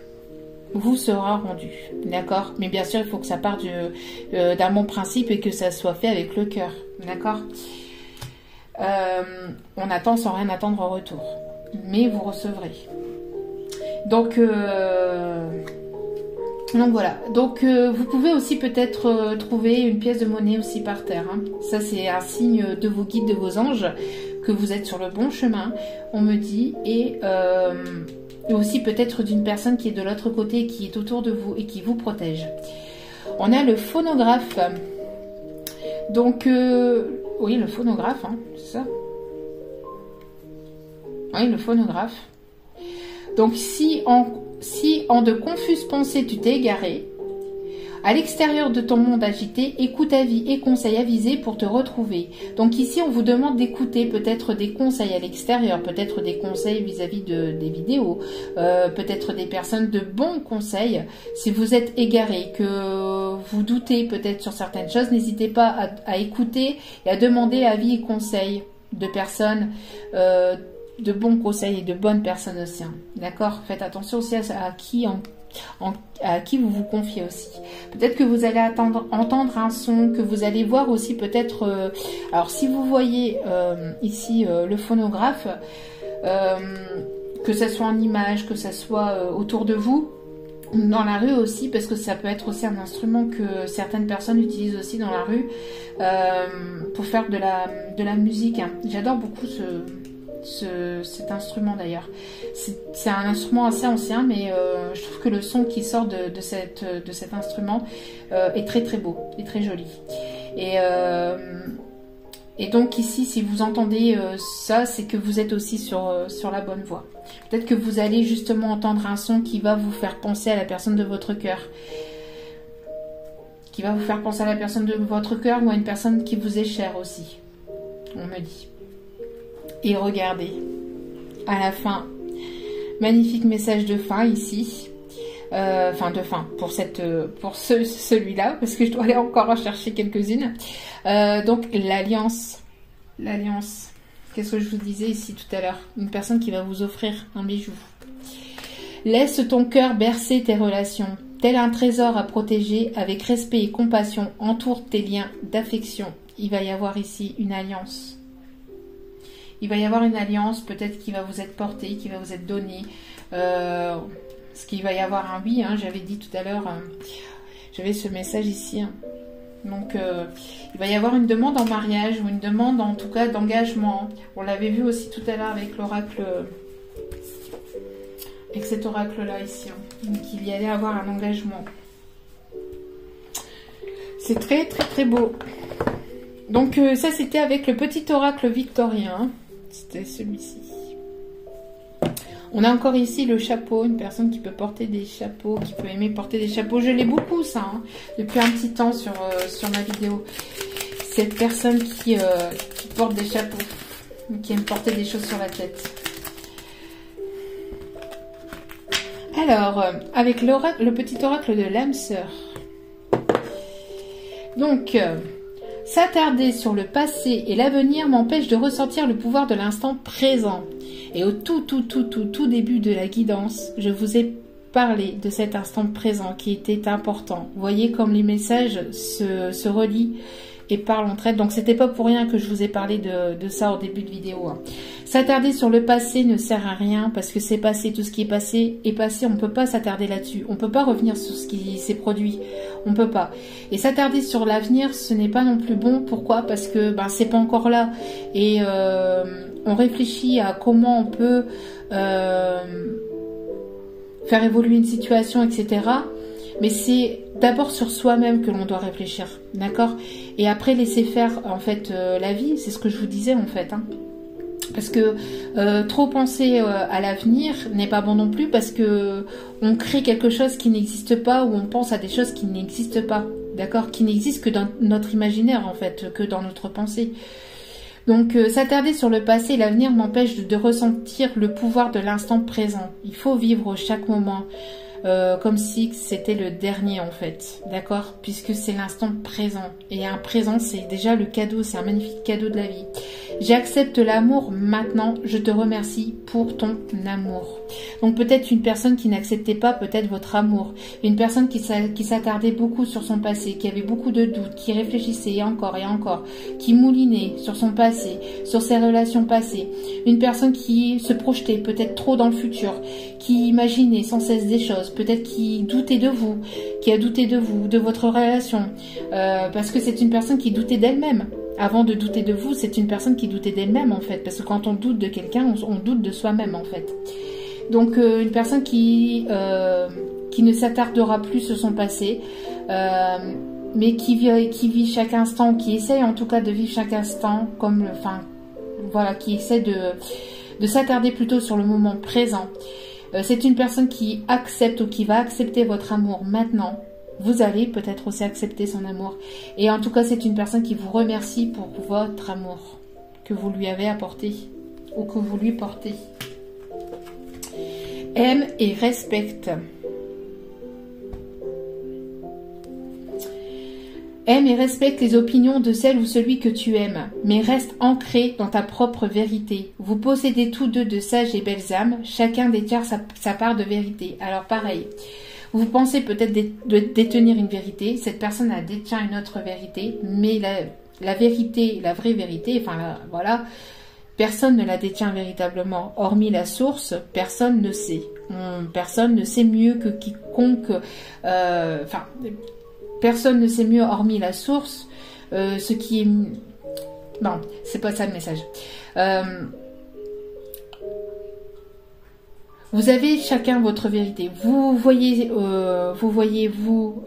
Vous sera rendu, d'accord. Mais bien sûr, il faut que ça parte d'un bon principe et que ça soit fait avec le cœur, d'accord. On attend sans rien attendre en retour, mais vous recevrez. Donc voilà. Donc vous pouvez aussi peut-être trouver une pièce de monnaie aussi par terre. Hein. Ça, c'est un signe de vos guides, de vos anges, que vous êtes sur le bon chemin. On me dit et aussi peut-être d'une personne qui est de l'autre côté, qui est autour de vous et qui vous protège. On a le phonographe. Donc, oui, le phonographe, hein, c'est ça. Oui, le phonographe. Donc, si en de confuses pensées tu t'es égaré, à l'extérieur de ton monde agité, écoute avis et conseils avisés pour te retrouver. Donc ici, on vous demande d'écouter peut-être des conseils à l'extérieur, peut-être des conseils vis-à-vis des vidéos, peut-être des personnes de bons conseils. Si vous êtes égaré, que vous doutez peut-être sur certaines choses, n'hésitez pas à écouter et à demander avis et conseils de personnes de bons conseils et de bonnes personnes aussi. D'accord? Faites attention aussi à qui vous vous confiez aussi. Peut-être que vous allez entendre un son, que vous allez voir aussi peut-être... alors si vous voyez ici le phonographe, que ce soit en image, que ce soit autour de vous, dans la rue aussi, parce que ça peut être aussi un instrument que certaines personnes utilisent aussi dans la rue pour faire de la musique. J'adore beaucoup cet instrument d'ailleurs. C'est un instrument assez ancien, mais je trouve que le son qui sort de cet instrument est très très beau et très joli. Et donc ici, si vous entendez ça, c'est que vous êtes aussi sur la bonne voie. Peut-être que vous allez justement entendre un son qui va vous faire penser à la personne de votre cœur. Qui va vous faire penser à la personne de votre cœur ou à une personne qui vous est chère aussi. On me dit. Et regardez, à la fin, magnifique message de fin ici. Enfin de fin pour celui-là, parce que je dois aller encore en chercher quelques-unes. Donc l'alliance. Qu'est-ce que je vous disais ici tout à l'heure? Une personne qui va vous offrir un bijou. Laisse ton cœur bercer tes relations. Tel un trésor à protéger, avec respect et compassion, entoure tes liens d'affection. Il va y avoir ici une alliance. Il va y avoir une alliance, peut-être qui va vous être portée, qui va vous être donnée. Parce qu'il va y avoir un oui, j'avais dit tout à l'heure, j'avais ce message ici. Donc, il va y avoir une demande en mariage, ou une demande en tout cas d'engagement. On l'avait vu aussi tout à l'heure avec l'oracle, avec cet oracle-là ici. Donc, il y allait avoir un engagement. C'est très très très beau. Donc, ça c'était avec le petit oracle victorien. C'était celui-ci. On a encore ici le chapeau, une personne qui peut porter des chapeaux, qui peut aimer porter des chapeaux. Je l'ai beaucoup ça, depuis un petit temps sur ma vidéo. Cette personne qui porte des chapeaux, qui aime porter des choses sur la tête. Alors, avec le petit oracle de l'âme sœur. Donc... s'attarder sur le passé et l'avenir m'empêche de ressentir le pouvoir de l'instant présent. Et au tout début de la guidance, je vous ai parlé de cet instant présent qui était important. Vous voyez comme les messages se relient et parlent entre elles. Donc c'était pas pour rien que je vous ai parlé de ça au début de vidéo. S'attarder sur le passé ne sert à rien parce que c'est passé, tout ce qui est passé, on ne peut pas s'attarder là-dessus. On ne peut pas revenir sur ce qui s'est produit. On ne peut pas. Et s'attarder sur l'avenir, ce n'est pas non plus bon. Pourquoi? Parce que c'est pas encore là. Et on réfléchit à comment on peut faire évoluer une situation, etc. Mais c'est d'abord sur soi-même que l'on doit réfléchir. D'accord? Et après laisser faire en fait la vie. C'est ce que je vous disais en fait. Parce que trop penser à l'avenir n'est pas bon non plus parce que on crée quelque chose qui n'existe pas ou on pense à des choses qui n'existent pas, d'accord, qui n'existent que dans notre imaginaire en fait, que dans notre pensée. Donc s'attarder sur le passé et l'avenir m'empêche de ressentir le pouvoir de l'instant présent. Il faut vivre chaque moment comme si c'était le dernier en fait, d'accord, puisque c'est l'instant présent. Et un présent, c'est déjà le cadeau, c'est un magnifique cadeau de la vie. J'accepte l'amour maintenant, je te remercie pour ton amour. Donc peut-être une personne qui n'acceptait pas peut-être votre amour, une personne qui s'attardait beaucoup sur son passé, qui avait beaucoup de doutes, qui réfléchissait et encore, qui moulinait sur son passé, sur ses relations passées, une personne qui se projetait peut-être trop dans le futur, qui imaginait sans cesse des choses, peut-être qui doutait de vous, qui a douté de vous, de votre relation, parce que c'est une personne qui doutait d'elle-même. Avant de douter de vous, c'est une personne qui doutait d'elle-même en fait, parce que quand on doute de quelqu'un, on doute de soi-même en fait. Donc une personne qui ne s'attardera plus sur son passé, mais qui vit chaque instant, qui essaye en tout cas de vivre chaque instant comme, qui essaie de s'attarder plutôt sur le moment présent. C'est une personne qui accepte ou qui va accepter votre amour maintenant. Vous allez peut-être aussi accepter son amour. Et en tout cas, c'est une personne qui vous remercie pour votre amour que vous lui avez apporté ou que vous lui portez. Aime et respecte. Aime et respecte les opinions de celle ou celui que tu aimes, mais reste ancré dans ta propre vérité. Vous possédez tous deux de sages et belles âmes, chacun détient sa part de vérité. Alors pareil, vous pensez peut-être détenir une vérité, cette personne détient une autre vérité, mais la vérité, la vraie vérité, enfin voilà, personne ne la détient véritablement, hormis la source, personne ne sait. Personne ne sait mieux que quiconque, personne ne sait mieux hormis la source, ce qui est... Non, c'est pas ça le message. Vous avez chacun votre vérité. Vous voyez vous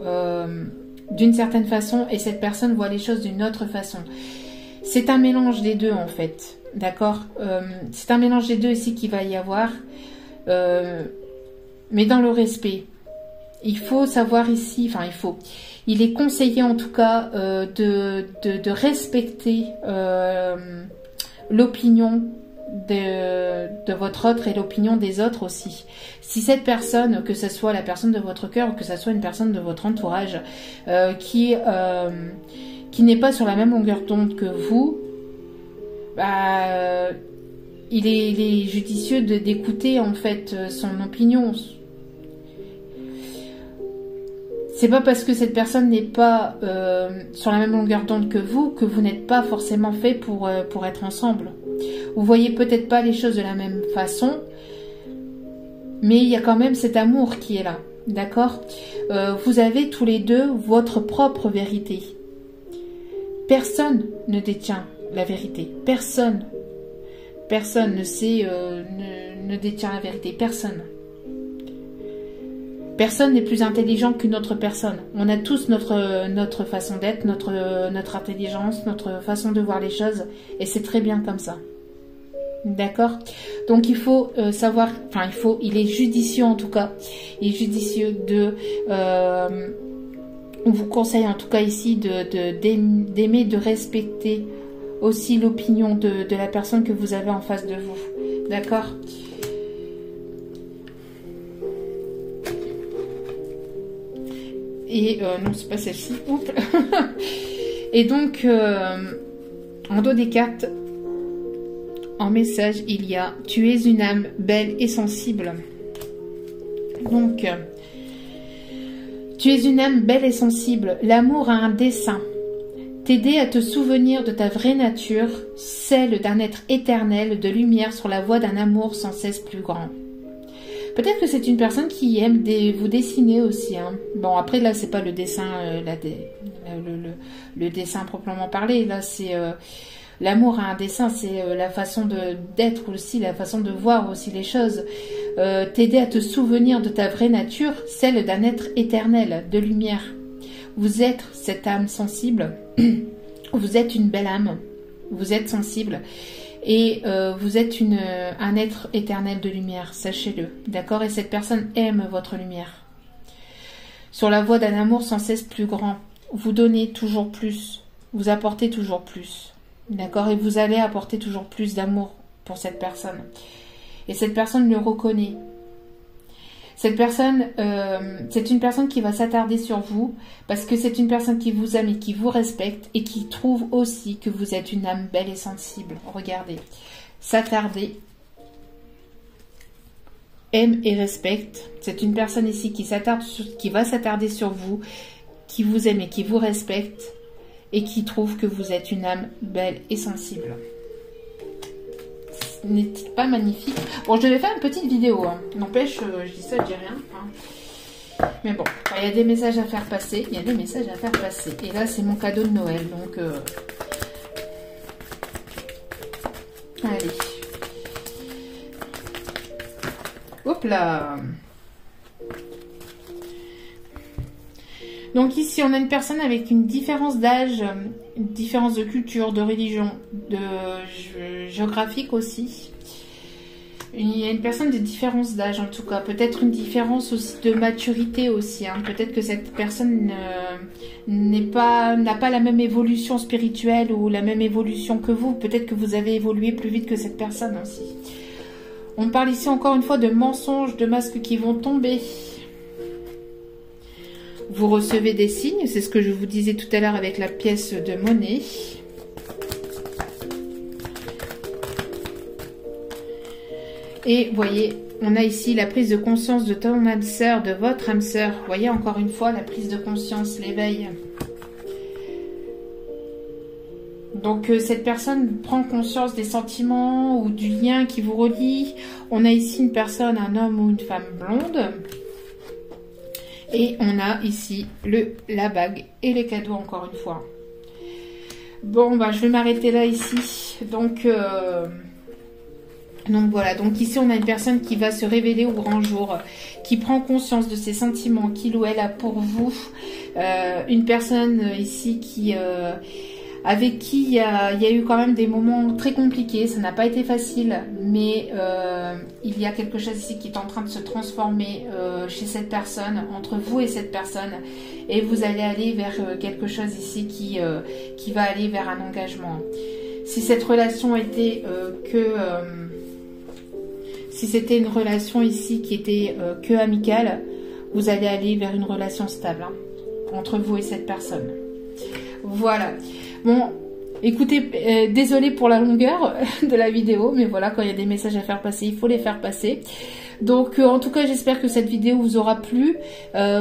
d'une certaine façon et cette personne voit les choses d'une autre façon. C'est un mélange des deux en fait. D'accord, c'est un mélange des deux ici qu'il va y avoir. Mais dans le respect. Il faut savoir ici, il est conseillé en tout cas de respecter l'opinion de votre autre et l'opinion des autres aussi. Si cette personne, que ce soit la personne de votre cœur ou que ce soit une personne de votre entourage qui n'est pas sur la même longueur d'onde que vous, il est judicieux d'écouter en fait son opinion. C'est pas parce que cette personne n'est pas sur la même longueur d'onde que vous n'êtes pas forcément fait pour être ensemble. Vous voyez peut-être pas les choses de la même façon, mais il y a quand même cet amour qui est là, d'accord? Vous avez tous les deux votre propre vérité. Personne ne détient la vérité. Personne ne sait, ne détient la vérité. Personne. Personne n'est plus intelligent qu'une autre personne. On a tous notre façon d'être, notre intelligence, notre façon de voir les choses. Et c'est très bien comme ça. D'accord? Donc il faut savoir, il est judicieux en tout cas. Il est judicieux on vous conseille en tout cas ici d'aimer, de respecter aussi l'opinion de la personne que vous avez en face de vous. D'accord? Et non, c'est pas celle-ci. Oups. Et donc, en dos des cartes, en message, il y a « Tu es une âme belle et sensible ». Donc, tu es une âme belle et sensible. L'amour a un dessein. T'aider à te souvenir de ta vraie nature, celle d'un être éternel de lumière sur la voie d'un amour sans cesse plus grand. Peut-être que c'est une personne qui aime vous dessiner aussi. Hein. Bon, après, là, c'est pas le dessin, le dessin proprement parlé. Là, c'est l'amour a un dessin, c'est la façon d'être aussi, la façon de voir aussi les choses. T'aider à te souvenir de ta vraie nature, celle d'un être éternel, de lumière. Vous êtes cette âme sensible. Vous êtes une belle âme. Vous êtes sensible. Et vous êtes un être éternel de lumière, sachez-le, d'accord? Et cette personne aime votre lumière. Sur la voie d'un amour sans cesse plus grand, vous donnez toujours plus, vous apportez toujours plus, d'accord? Et vous allez apporter toujours plus d'amour pour cette personne. Et cette personne le reconnaît. Cette personne, c'est une personne qui va s'attarder sur vous parce que c'est une personne qui vous aime et qui vous respecte et qui trouve aussi que vous êtes une âme belle et sensible. Regardez, s'attarder, aime et respecte. C'est une personne ici qui va s'attarder sur vous, qui vous aime et qui vous respecte et qui trouve que vous êtes une âme belle et sensible. N'est-il pas magnifique? Bon, je devais faire une petite vidéo, hein. N'empêche, je dis ça, je dis rien, hein. Mais bon, il y a des messages à faire passer. Il y a des messages à faire passer. Et là, c'est mon cadeau de Noël, donc... Allez. Hop là. Donc ici, on a une personne avec une différence d'âge, une différence de culture, de religion, de géographique aussi. Il y a une personne de différence d'âge en tout cas, peut-être une différence aussi de maturité aussi. Hein. Peut-être que cette personne n'a pas la même évolution spirituelle ou la même évolution que vous. Peut-être que vous avez évolué plus vite que cette personne aussi. On parle ici encore une fois de mensonges, de masques qui vont tomber. Vous recevez des signes, c'est ce que je vous disais tout à l'heure avec la pièce de monnaie. Et vous voyez, on a ici la prise de conscience de ton âme sœur, de votre âme sœur. Vous voyez encore une fois la prise de conscience, l'éveil. Donc cette personne prend conscience des sentiments ou du lien qui vous relie. On a ici une personne, un homme ou une femme blonde. Et on a ici la bague et les cadeaux encore une fois. Bon, bah, je vais m'arrêter là ici. Donc voilà, donc ici on a une personne qui va se révéler au grand jour, qui prend conscience de ses sentiments qu'il ou elle a pour vous. Une personne ici avec qui il y a eu quand même des moments très compliqués, ça n'a pas été facile, mais il y a quelque chose ici qui est en train de se transformer chez cette personne, entre vous et cette personne, et vous allez aller vers quelque chose ici qui va aller vers un engagement. Si cette relation était si c'était une relation ici qui était que amicale, vous allez aller vers une relation stable hein, entre vous et cette personne. Voilà. Bon, écoutez, désolé pour la longueur de la vidéo, mais voilà, quand il y a des messages à faire passer, il faut les faire passer. Donc, en tout cas, j'espère que cette vidéo vous aura plu,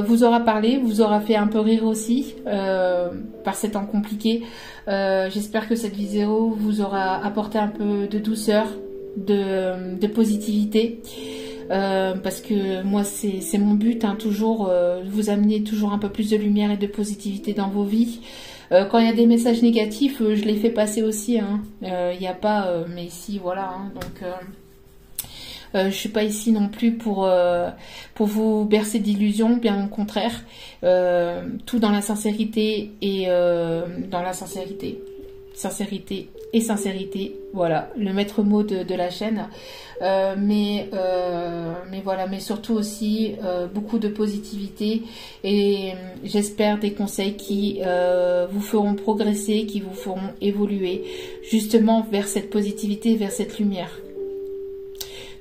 vous aura parlé, vous aura fait un peu rire aussi, par ces temps compliqués. J'espère que cette vidéo vous aura apporté un peu de douceur, de positivité. Parce que moi c'est mon but hein, toujours vous amener toujours un peu plus de lumière et de positivité dans vos vies. Quand il y a des messages négatifs je les fais passer aussi hein. Il n'y a pas mais ici voilà hein, donc je suis pas ici non plus pour vous bercer d'illusions, bien au contraire, tout dans la sincérité et dans la sincérité et sincérité, voilà, le maître mot de la chaîne. Mais voilà, mais surtout aussi beaucoup de positivité et j'espère des conseils qui vous feront progresser, qui vous feront évoluer justement vers cette positivité, vers cette lumière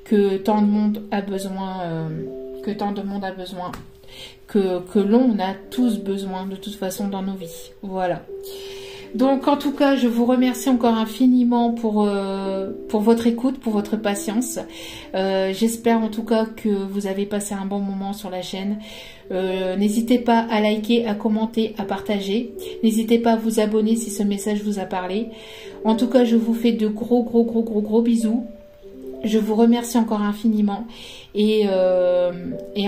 que tant de monde a besoin, que l'on a tous besoin de toute façon dans nos vies. Voilà. Donc en tout cas, je vous remercie encore infiniment pour votre écoute, pour votre patience. J'espère en tout cas que vous avez passé un bon moment sur la chaîne. N'hésitez pas à liker, à commenter, à partager. N'hésitez pas à vous abonner si ce message vous a parlé. En tout cas, je vous fais de gros bisous. Je vous remercie encore infiniment et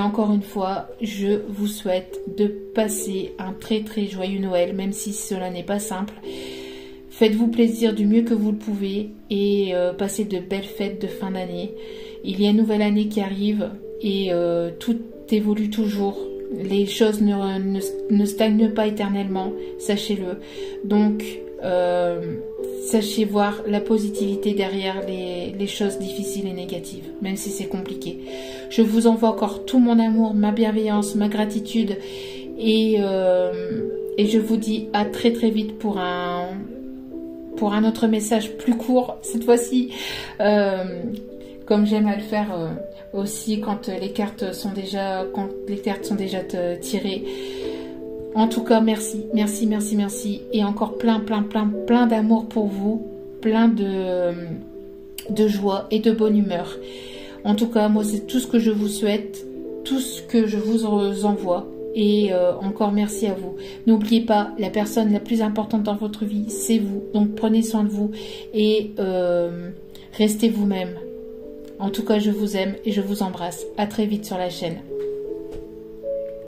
encore une fois, je vous souhaite de passer un très joyeux Noël, même si cela n'est pas simple. Faites-vous plaisir du mieux que vous le pouvez et passez de belles fêtes de fin d'année. Il y a une nouvelle année qui arrive et tout évolue toujours. Les choses ne stagnent pas éternellement, sachez-le. Donc, sachez voir la positivité derrière les choses difficiles et négatives, même si c'est compliqué. Je vous envoie encore tout mon amour, ma bienveillance, ma gratitude et je vous dis à très vite pour un autre message plus court cette fois-ci, comme j'aime à le faire aussi quand les cartes sont déjà tirées. En tout cas, merci et encore plein d'amour pour vous, plein de joie et de bonne humeur. En tout cas, moi c'est tout ce que je vous souhaite, tout ce que je vous envoie et encore merci à vous. N'oubliez pas, la personne la plus importante dans votre vie, c'est vous. Donc prenez soin de vous et restez vous-même. En tout cas, je vous aime et je vous embrasse. À très vite sur la chaîne.